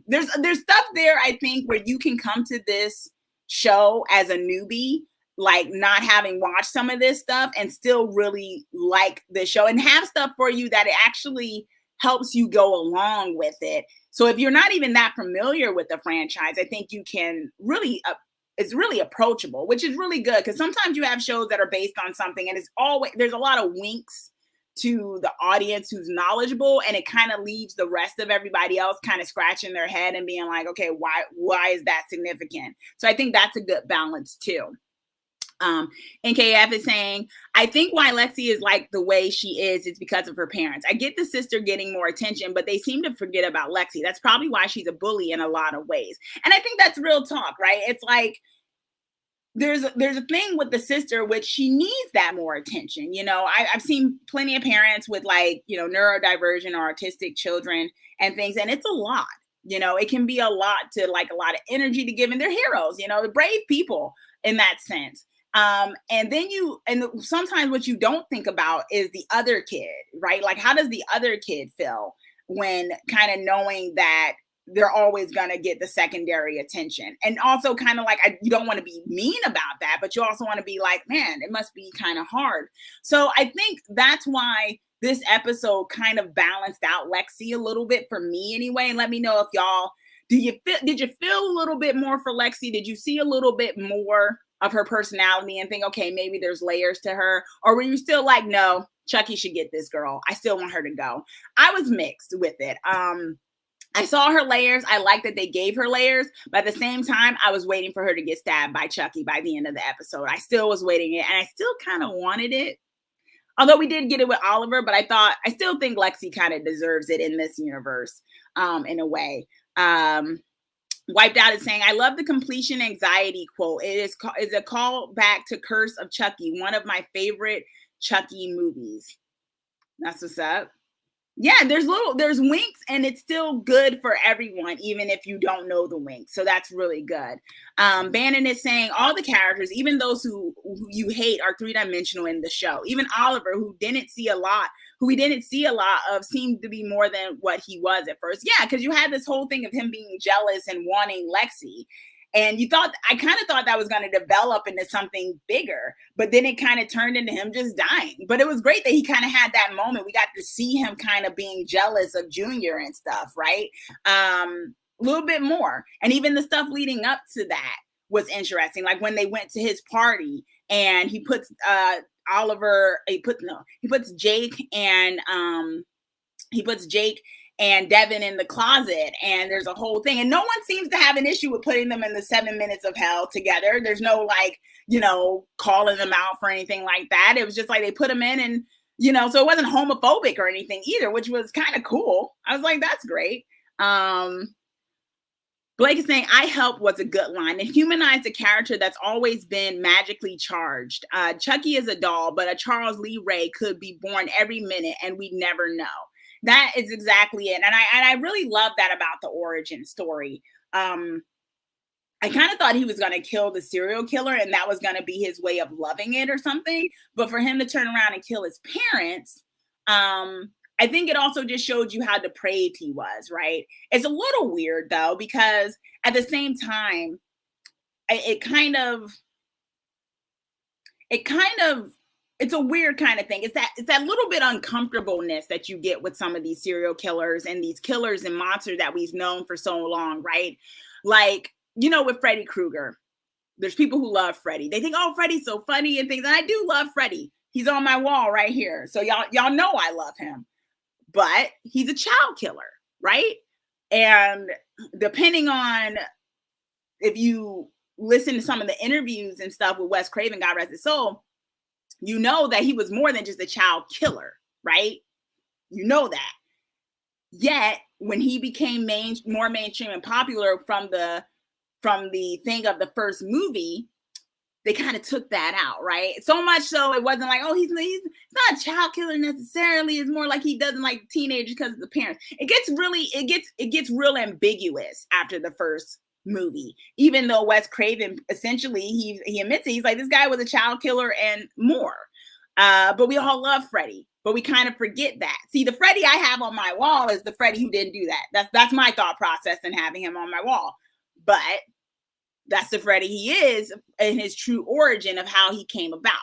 There's stuff there, I think, where you can come to this show as a newbie, like not having watched some of this stuff and still really like the show and have stuff for you that it actually helps you go along with it. So if you're not even that familiar with the franchise, I think you can really, it's really approachable, which is really good. Because sometimes you have shows that are based on something and there's a lot of winks to the audience who's knowledgeable, and it kind of leaves the rest of everybody else kind of scratching their head and being like, okay, why is that significant? So I think that's a good balance too. NKF is saying, I think why Lexi is like the way she is because of her parents. I get the sister getting more attention, but they seem to forget about Lexi. That's probably why she's a bully in a lot of ways. And I think that's real talk, right? It's like, there's a thing with the sister, which she needs that more attention. I've seen plenty of parents with neurodivergent or autistic children and things, and it's a lot. It can be a lot to a lot of energy to give, and they're heroes, they're brave people in that sense. And sometimes what you don't think about is the other kid, right? Like, how does the other kid feel when kind of knowing that they're always going to get the secondary attention? And also kind of like, you don't want to be mean about that, but you also want to be like, man, it must be kind of hard. So I think that's why this episode kind of balanced out Lexi a little bit for me anyway. And let me know if y'all, did you feel a little bit more for Lexi? Did you see a little bit more of her personality and think, okay, maybe there's layers to her? Or were you still like, no, Chucky should get this girl, I still want her to go? I was mixed with it. I saw her layers. I like that they gave her layers, but at the same time, I was waiting for her to get stabbed by Chucky by the end of the episode. I still was waiting it, and I still kind of wanted it. Although we did get it with Oliver, but I still think Lexi kind of deserves it in this universe, in a way. Wiped Out is saying, I love the completion anxiety quote. It is a call back to Curse of Chucky, one of my favorite Chucky movies. That's what's up. Yeah, there's winks, and it's still good for everyone, even if you don't know the winks. So that's really good. Bannon is saying all the characters, even those who you hate, are three-dimensional in the show. Even Oliver, who we didn't see a lot of, seemed to be more than what he was at first. Yeah, because you had this whole thing of him being jealous and wanting Lexi. And I kind of thought that was going to develop into something bigger, but then it kind of turned into him just dying. But it was great that he kind of had that moment. We got to see him kind of being jealous of Junior and stuff, right? A little bit more. And even the stuff leading up to that was interesting. Like when they went to his party and he puts Jake and Devin in the closet, and there's a whole thing, and no one seems to have an issue with putting them in the 7 minutes of hell together. There's no calling them out for anything like that. It was just like they put them in, and So it wasn't homophobic or anything either, which was kind of cool. I was like, that's great. Um, Blake is saying, I help was a good line and humanized a character that's always been magically charged. Chucky is a doll, but a Charles Lee Ray could be born every minute and we never know. That is exactly it. And I really love that about the origin story. Um, I kind of thought he was going to kill the serial killer and that was going to be his way of loving it or something. But for him to turn around and kill his parents, I think it also just showed you how depraved he was, right? It's a little weird though, because at the same time, it kind of, it's a weird kind of thing. It's that little bit uncomfortableness that you get with some of these serial killers and these killers and monsters that we've known for so long, right? Like, with Freddy Krueger, there's people who love Freddy. They think, oh, Freddy's so funny and things. And I do love Freddy. He's on my wall right here. So y'all know I love him. But he's a child killer, right? And depending on if you listen to some of the interviews and stuff with Wes Craven, God rest his soul, you know that he was more than just a child killer, right? You know that. Yet, when he became more mainstream and popular from the thing of the first movie, they kind of took that out, right? So much so it wasn't like, oh, he's not a child killer necessarily. It's more like he doesn't like teenagers because of the parents. It gets real ambiguous after the first movie, even though Wes Craven essentially he admits it. He's like, this guy was a child killer and more. But we all love Freddy, but we kind of forget that. See, the Freddy I have on my wall is the Freddy who didn't do that. That's my thought process in having him on my wall. But that's the Freddy he is in his true origin of how he came about.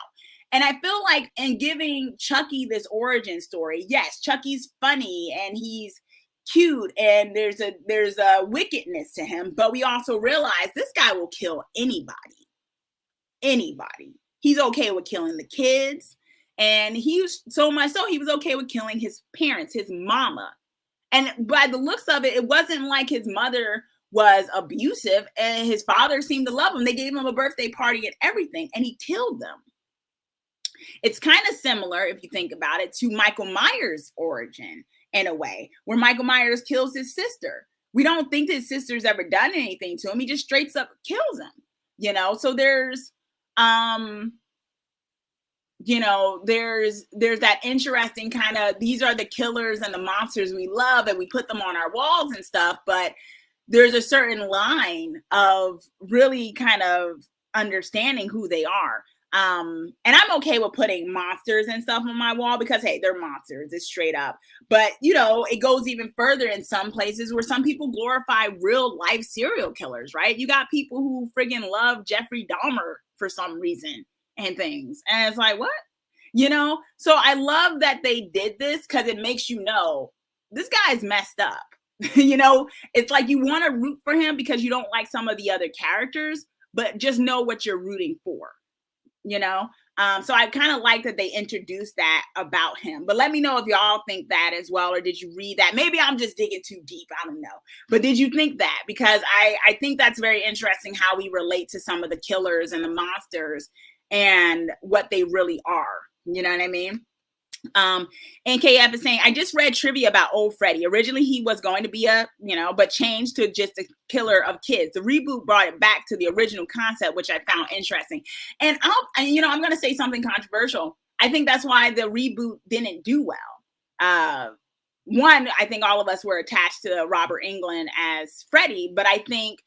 And I feel like in giving Chucky this origin story, yes, Chucky's funny and he's cute and there's a wickedness to him, but we also realize this guy will kill anybody. Anybody. He's okay with killing the kids. And he was so much so he was okay with killing his parents, his mama. And by the looks of it, it wasn't like his mother was abusive and his father seemed to love him. They gave him a birthday party and everything, and he killed them. It's kind of similar, if you think about it, to Michael Myers' origin in a way, where Michael Myers kills his sister. We don't think that his sister's ever done anything to him. He just straight up kills him, So there's, there's that interesting kind of, these are the killers and the monsters we love and we put them on our walls and stuff, but there's a certain line of really kind of understanding who they are. And I'm okay with putting monsters and stuff on my wall because, hey, they're monsters. It's straight up. But, it goes even further in some places where some people glorify real life serial killers, right? You got people who friggin' love Jeffrey Dahmer for some reason and things. And it's like, what? So I love that they did this because it makes this guy's messed up. It's like you want to root for him because you don't like some of the other characters, but just know what you're rooting for, So I kind of like that they introduced that about him. But let me know if y'all think that as well, or did you read that? Maybe I'm just digging too deep. I don't know. But did you think that? Because I think that's very interesting how we relate to some of the killers and the monsters and what they really are. You know what I mean? NKF is saying, I just read trivia about old Freddy. Originally, he was going to be but changed to just a killer of kids. The reboot brought it back to the original concept, which I found interesting. And I'm going to say something controversial. I think that's why the reboot didn't do well. One, I think all of us were attached to Robert Englund as Freddy, but I think,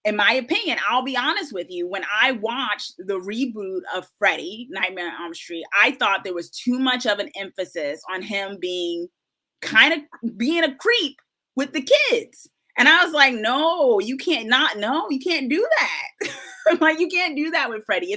in my opinion, I'll be honest with you, when I watched the reboot of Freddy, Nightmare on Elm Street, I thought there was too much of an emphasis on him being a creep with the kids. And I was like, no, you can't do that. Like, you can't do that with Freddy.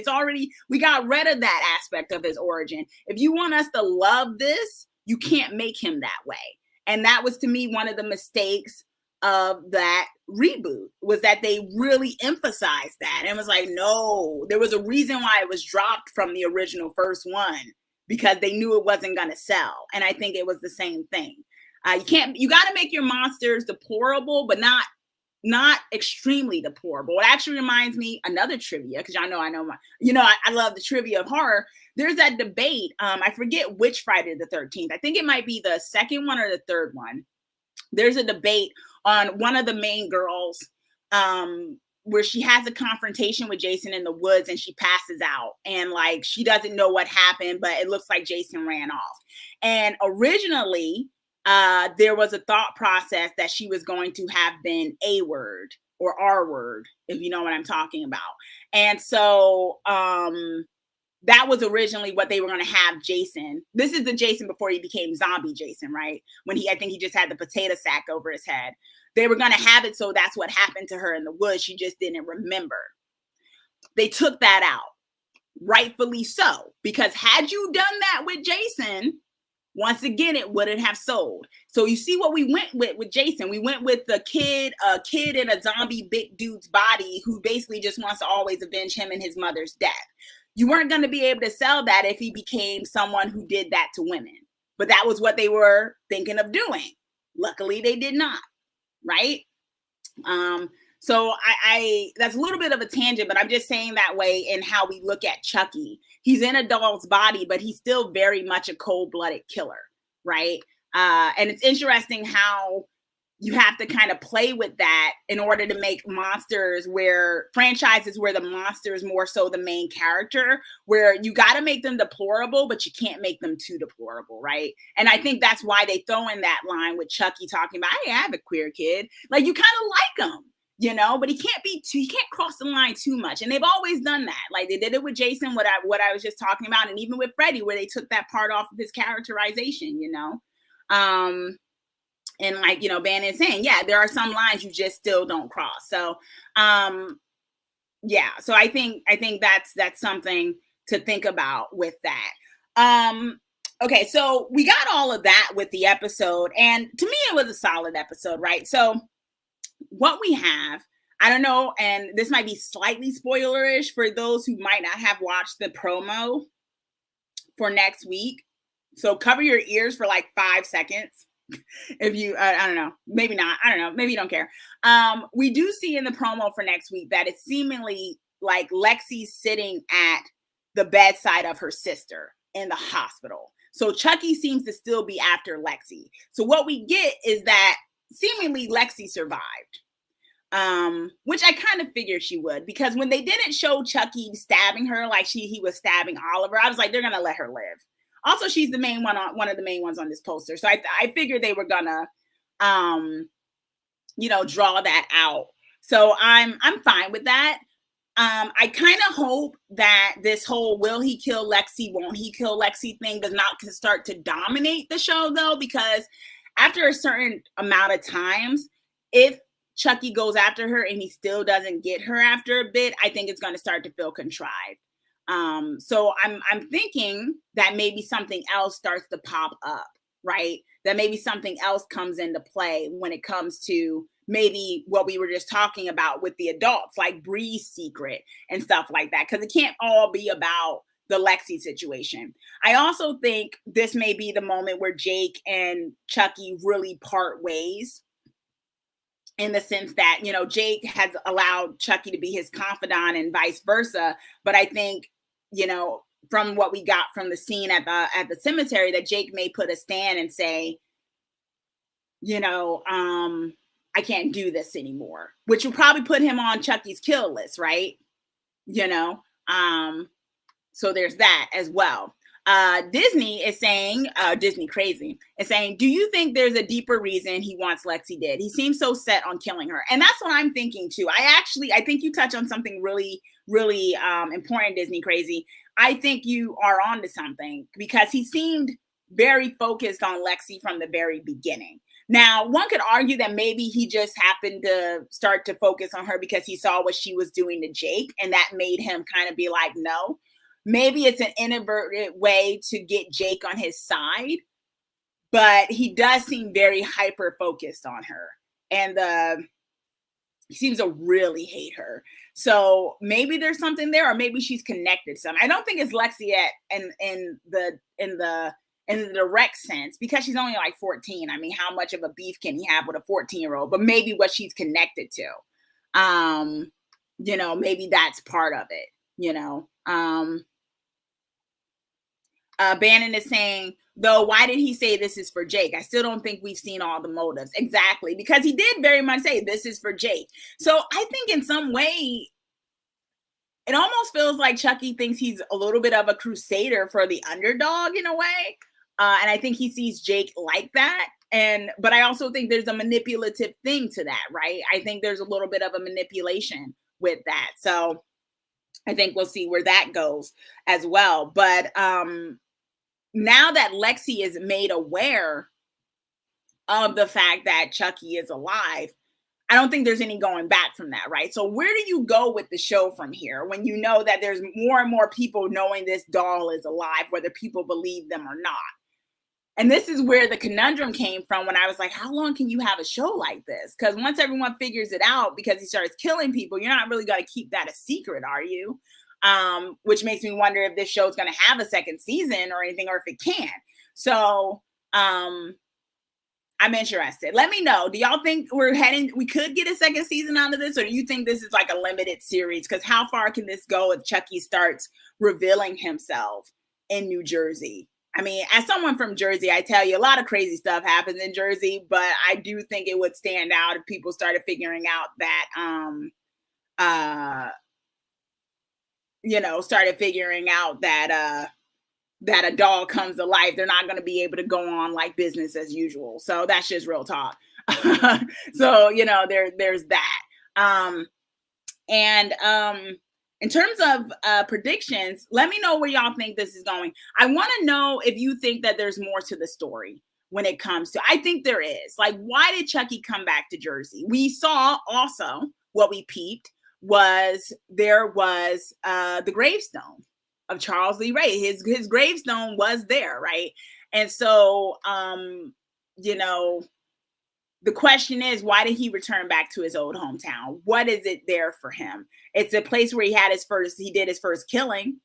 We got rid of that aspect of his origin. If you want us to love this, you can't make him that way. And that was, to me, one of the mistakes of that reboot, was that they really emphasized that and was like, no, there was a reason why it was dropped from the original first one, because they knew it wasn't going to sell. And I think it was the same thing. You got to make your monsters deplorable, but not not extremely deplorable. It actually reminds me another trivia, because I know my, I love the trivia of horror. There's that debate. I forget which Friday the 13th. I think it might be the second one or the third one. There's a debate on one of the main girls, where she has a confrontation with Jason in the woods and she passes out, and like she doesn't know what happened, but it looks like Jason ran off. And originally, there was a thought process that she was going to have been A word or R word, if you know what I'm talking about. And so that was originally what they were going to have Jason. This is the Jason before he became zombie Jason, right? When I think he just had the potato sack over his head. They were going to have it so that's what happened to her in the woods. She just didn't remember. They took that out, rightfully so, because had you done that with Jason, once again, it wouldn't have sold. So you see what we went with Jason. We went with a kid in a zombie big dude's body who basically just wants to always avenge him and his mother's death. You weren't going to be able to sell that if he became someone who did that to women. But that was what they were thinking of doing. Luckily, they did not, right? So I that's a little bit of a tangent, but I'm just saying that way in how we look at Chucky. He's in a doll's body, but he's still very much a cold-blooded killer, right? And it's interesting how you have to kind of play with that in order to make franchises where the monster is more so the main character, where you got to make them deplorable, but you can't make them too deplorable, right? And I think that's why they throw in that line with Chucky talking about, hey, I have a queer kid. Like, you kind of like him, but he can't cross the line too much. And they've always done that. Like they did it with Jason, what I was just talking about, and even with Freddy, where they took that part off of his characterization, and like, Bannon is saying, yeah, there are some lines you just still don't cross. So, yeah. So I think that's something to think about with that. Okay. So we got all of that with the episode, and to me, it was a solid episode, right? So what we have, I don't know, and this might be slightly spoilerish for those who might not have watched the promo for next week. So cover your ears for like 5 seconds. If you, I don't know, maybe not. I don't know. Maybe you don't care. We do see in the promo for next week that it's seemingly like Lexi sitting at the bedside of her sister in the hospital. So Chucky seems to still be after Lexi. So what we get is that seemingly Lexi survived, which I kind of figured she would, because when they didn't show Chucky stabbing her like he was stabbing Oliver, I was like, they're gonna let her live. Also, she's the main one one of the main ones on this poster, so I figured they were gonna, draw that out. So I'm fine with that. I kind of hope that this whole will he kill Lexi, won't he kill Lexi thing does not start to dominate the show, though, because after a certain amount of times, if Chucky goes after her and he still doesn't get her after a bit, I think it's going to start to feel contrived. So I'm thinking that maybe something else starts to pop up, right? That maybe something else comes into play when it comes to maybe what we were just talking about with the adults, like Bree's secret and stuff like that, because it can't all be about the Lexi situation. I also think this may be the moment where Jake and Chucky really part ways, in the sense that, Jake has allowed Chucky to be his confidant and vice versa. But I think, from what we got from the scene at the cemetery, that Jake may put a stand and say, I can't do this anymore, which will probably put him on Chucky's kill list, right? So there's that as well. Disney is saying, Disney Crazy is saying, do you think there's a deeper reason he wants Lexi dead? He seems so set on killing her. And that's what I'm thinking too. I think you touch on something really, really important, Disney Crazy. I think you are onto something, because he seemed very focused on Lexi from the very beginning. Now, one could argue that maybe he just happened to start to focus on her because he saw what she was doing to Jake, and that made him kind of be like, no. Maybe it's an inadvertent way to get Jake on his side, but he does seem very hyper focused on her, and he seems to really hate her. So maybe there's something there, or maybe she's connected some. I don't think it's Lexi in the in the direct sense, because she's only like 14. I mean, how much of a beef can he have with a 14-year-old? But maybe what she's connected to. Maybe that's part of it, you know. Bannon is saying, though, why did he say this is for Jake? I still don't think we've seen all the motives. Exactly, because he did very much say this is for Jake. So I think in some way, it almost feels like Chucky thinks he's a little bit of a crusader for the underdog in a way. And I think he sees Jake like that. But I also think there's a manipulative thing to that, right? I think there's a little bit of a manipulation with that. So I think we'll see where that goes as well. But now that Lexi is made aware of the fact that Chucky is alive, I don't think there's any going back from that, right? So where do you go with the show from here when you know that there's more and more people knowing this doll is alive, whether people believe them or not? And this is where the conundrum came from when I was like, how long can you have a show like this? Because once everyone figures it out because he starts killing people, you're not really going to keep that a secret, are you? Which makes me wonder if this show is going to have a second season or anything, or if it can. So I'm interested. Let me know. Do y'all think we could get a second season out of this? Or do you think this is like a limited series? Because how far can this go if Chucky starts revealing himself in New Jersey? I mean, as someone from Jersey, I tell you, a lot of crazy stuff happens in Jersey, but I do think it would stand out if people started figuring out that, that a doll comes to life. They're not going to be able to go on like business as usual. So that's just real talk. So, there's that. In terms of predictions, let me know where y'all think this is going. I want to know if you think that there's more to the story when it comes to, I think there is. Like, why did Chucky come back to Jersey? We saw also what we peeped was there was the gravestone of Charles Lee Ray. His gravestone was there, right? And so, the question is, why did he return back to his old hometown? What is it there for him? It's a place where he did his first killing.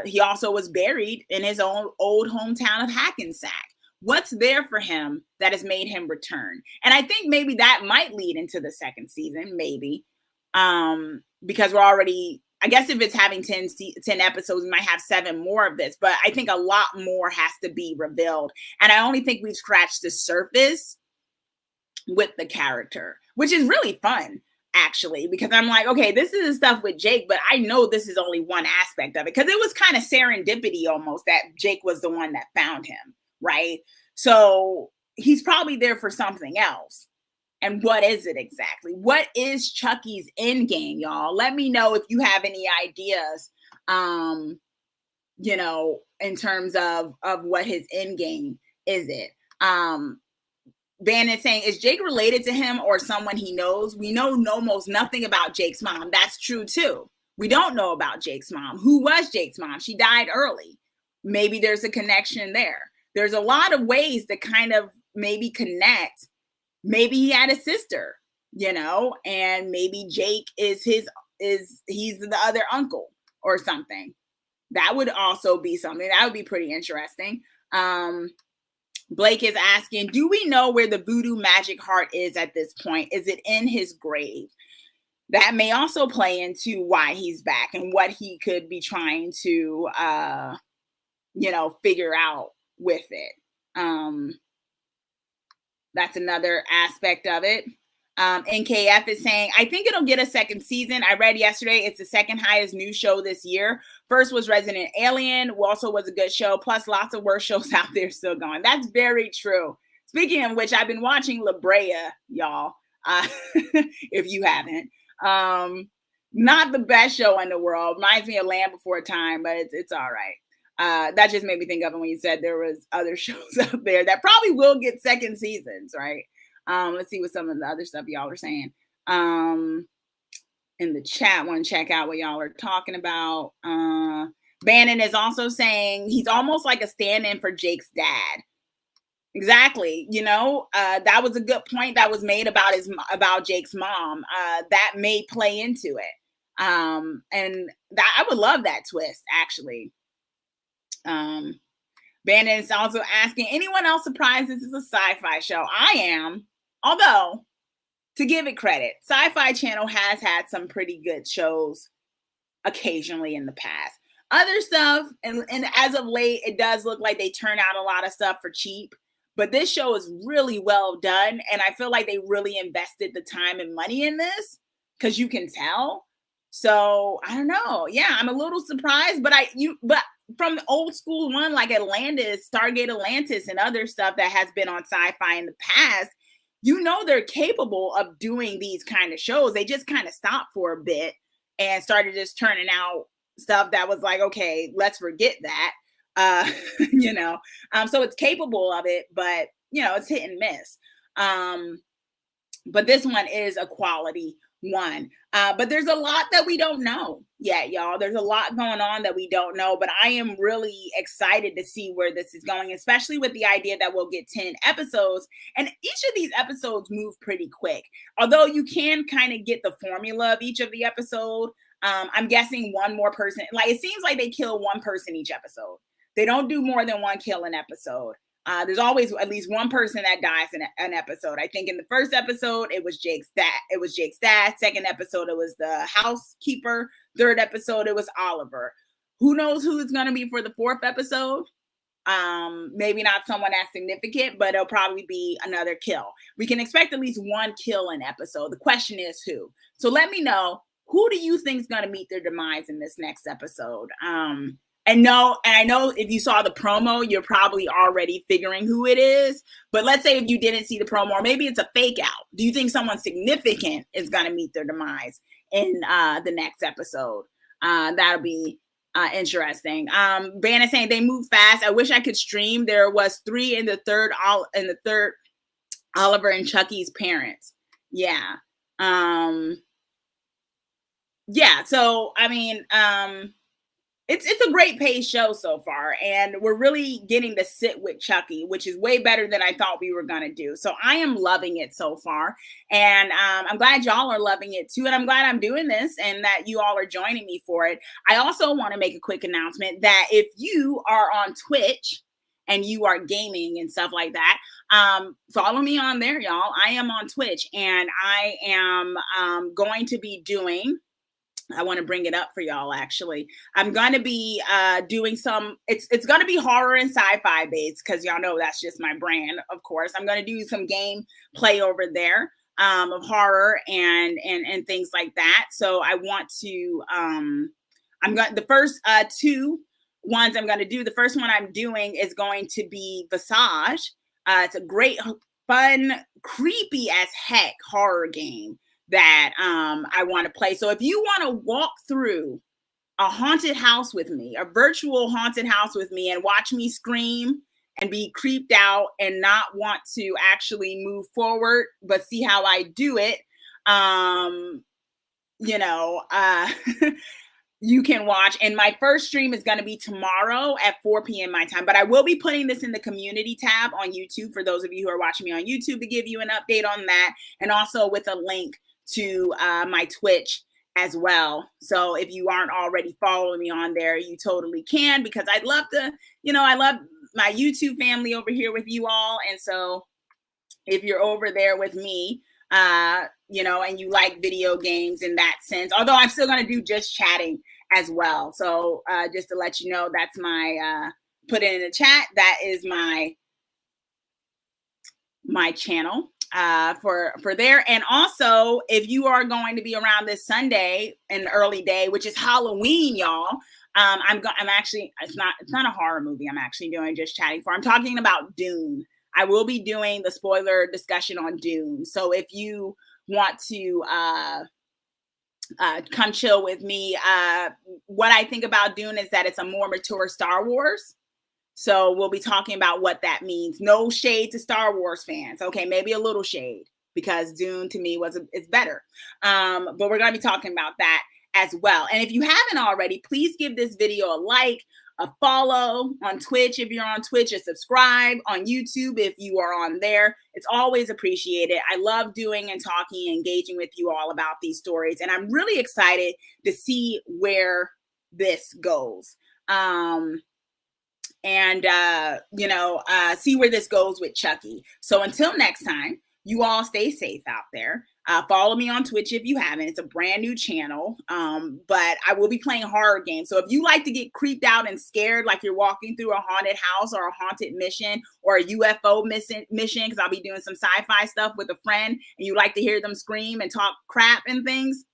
He also was buried in his own old hometown of Hackensack. What's there for him that has made him return? And I think maybe that might lead into the second season, maybe. Because we're already, I guess if it's having 10 episodes, we might have 7 more of this. But I think a lot more has to be revealed. And I only think we've scratched the surface with the character, which is really fun, actually, because I'm like, okay, this is the stuff with Jake, but I know this is only one aspect of it, because it was kind of serendipity almost that Jake was the one that found him, right? So he's probably there for something else. And what is it exactly? What is Chucky's end game, y'all? Let me know if you have any ideas, in terms of what his end game is. It Bannon saying, is Jake related to him or someone he knows? We know almost nothing about Jake's mom. That's true too. We don't know about Jake's mom. Who was Jake's mom? She died early. Maybe there's a connection there. There's a lot of ways to kind of maybe connect. Maybe he had a sister, and maybe Jake is he's the other uncle or something. That would also be something that would be pretty interesting. Blake is asking, do we know where the voodoo magic heart is at this point? Is it in his grave? That may also play into why he's back and what he could be trying to, figure out with it. That's another aspect of it. NKF is saying, I think it'll get a second season. I read yesterday it's the second highest news show this year. First was Resident Alien, who also was a good show, plus lots of worse shows out there still going. That's very true. Speaking of which, I've been watching La Brea, y'all, if you haven't. Not the best show in the world. Reminds me of Land Before Time, but it's all right. That just made me think of it when you said there was other shows out there that probably will get second seasons, right? Let's see what some of the other stuff y'all are saying. In the chat, want to check out what y'all are talking about. Bannon is also saying he's almost like a stand-in for Jake's dad. Exactly. That was a good point that was made about Jake's mom. That may play into it. And that I would love that twist, actually. Bannon is also asking, anyone else surprised this is a sci-fi show? I am, although to give it credit, Sci-Fi Channel has had some pretty good shows occasionally in the past. Other stuff, and as of late, it does look like they turn out a lot of stuff for cheap. But this show is really well done, and I feel like they really invested the time and money in this because you can tell. So I don't know. Yeah, I'm a little surprised, but from the old school one like Atlantis, Stargate Atlantis, and other stuff that has been on sci-fi in the past, you know they're capable of doing these kind of shows. They just kind of stopped for a bit and started just turning out stuff that was like, okay, let's forget that. Uh, so it's capable of it, but it's hit and miss. But this one is a quality one. But there's a lot that we don't know yet, y'all. There's a lot going on that we don't know, but I am really excited to see where this is going, especially with the idea that we'll get 10 episodes. And each of these episodes move pretty quick. Although you can kind of get the formula of each of the episode. I'm guessing one more person, like it seems like they kill one person each episode. They don't do more than one kill an episode. There's always at least one person that dies in an episode. I think in the first episode, it was Jake's dad. Second episode, it was the housekeeper. Third episode, it was Oliver. Who knows who it's going to be for the fourth episode? Maybe not someone as significant, but it'll probably be another kill. We can expect at least one kill an episode. The question is who. So let me know, who do you think is going to meet their demise in this next episode? And I know if you saw the promo, you're probably already figuring who it is. But let's say if you didn't see the promo, or maybe it's a fake out. Do you think someone significant is going to meet their demise in the next episode? That'll be interesting. Bannon saying they move fast. I wish I could stream. There was 3 in the third. Oliver and Chucky's parents. Yeah. Yeah. So I mean. It's a great paced show so far, and we're really getting to sit with Chucky, which is way better than I thought we were going to do. So I am loving it so far, and I'm glad y'all are loving it too, and I'm glad I'm doing this and that you all are joining me for it. I also want to make a quick announcement that if you are on Twitch and you are gaming and stuff like that, follow me on there, y'all. I am on Twitch, and I am going to be doing... I want to bring it up for y'all, actually. I'm going to be doing some, it's going to be horror and sci-fi based, because y'all know that's just my brand, of course. I'm going to do some game play over there of horror and things like that. So I want to, the first 2 ones I'm going to do, the first one I'm doing is going to be Visage. It's a great, fun, creepy as heck horror game that I want to play. So if you want to walk through a haunted house with me, a virtual haunted house with me, and watch me scream and be creeped out and not want to actually move forward, but see how I do it, you can watch. And my first stream is going to be tomorrow at 4 p.m. my time, but I will be putting this in the community tab on YouTube for those of you who are watching me on YouTube, to give you an update on that, and also with a link to my Twitch as well. So if you aren't already following me on there, you totally can, because I'd love to, I love my YouTube family over here with you all. And so if you're over there with me, and you like video games in that sense, although I'm still going to do just chatting as well. So just to let you know, that's my, put it in the chat. That is my channel for there. And also, if you are going to be around this Sunday, an early day, which is Halloween, y'all, I'm actually, it's not a horror movie I'm actually doing just chatting for. I'm talking about Dune. I will be doing the spoiler discussion on Dune. So if you want to come chill with me, what I think about Dune is that it's a more mature Star Wars. So we'll be talking about what that means. No shade to Star Wars fans. Okay, maybe a little shade, because Dune to me is better. But we're going to be talking about that as well. And if you haven't already, please give this video a like, a follow on Twitch if you're on Twitch, a subscribe on YouTube if you are on there. It's always appreciated. I love doing and talking and engaging with you all about these stories. And I'm really excited to see where this goes. and see where this goes with Chucky. So until next time, you all stay safe out there. Follow me on Twitch if you haven't. It's a brand new channel, but I will be playing horror games. So if you like to get creeped out and scared, like you're walking through a haunted house or a haunted mission or a UFO mission, because I'll be doing some sci-fi stuff with a friend, and you like to hear them scream and talk crap and things,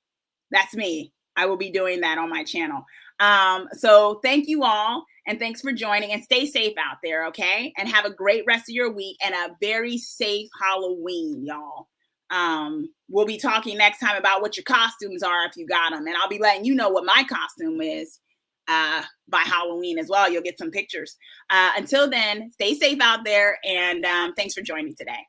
that's me. I will be doing that on my channel. So thank you all, and thanks for joining, and stay safe out there, okay? And have a great rest of your week and a very safe Halloween, y'all. We'll be talking next time about what your costumes are if you got them, and I'll be letting you know what my costume is by Halloween as well. You'll get some pictures. Until then, stay safe out there, and thanks for joining me today.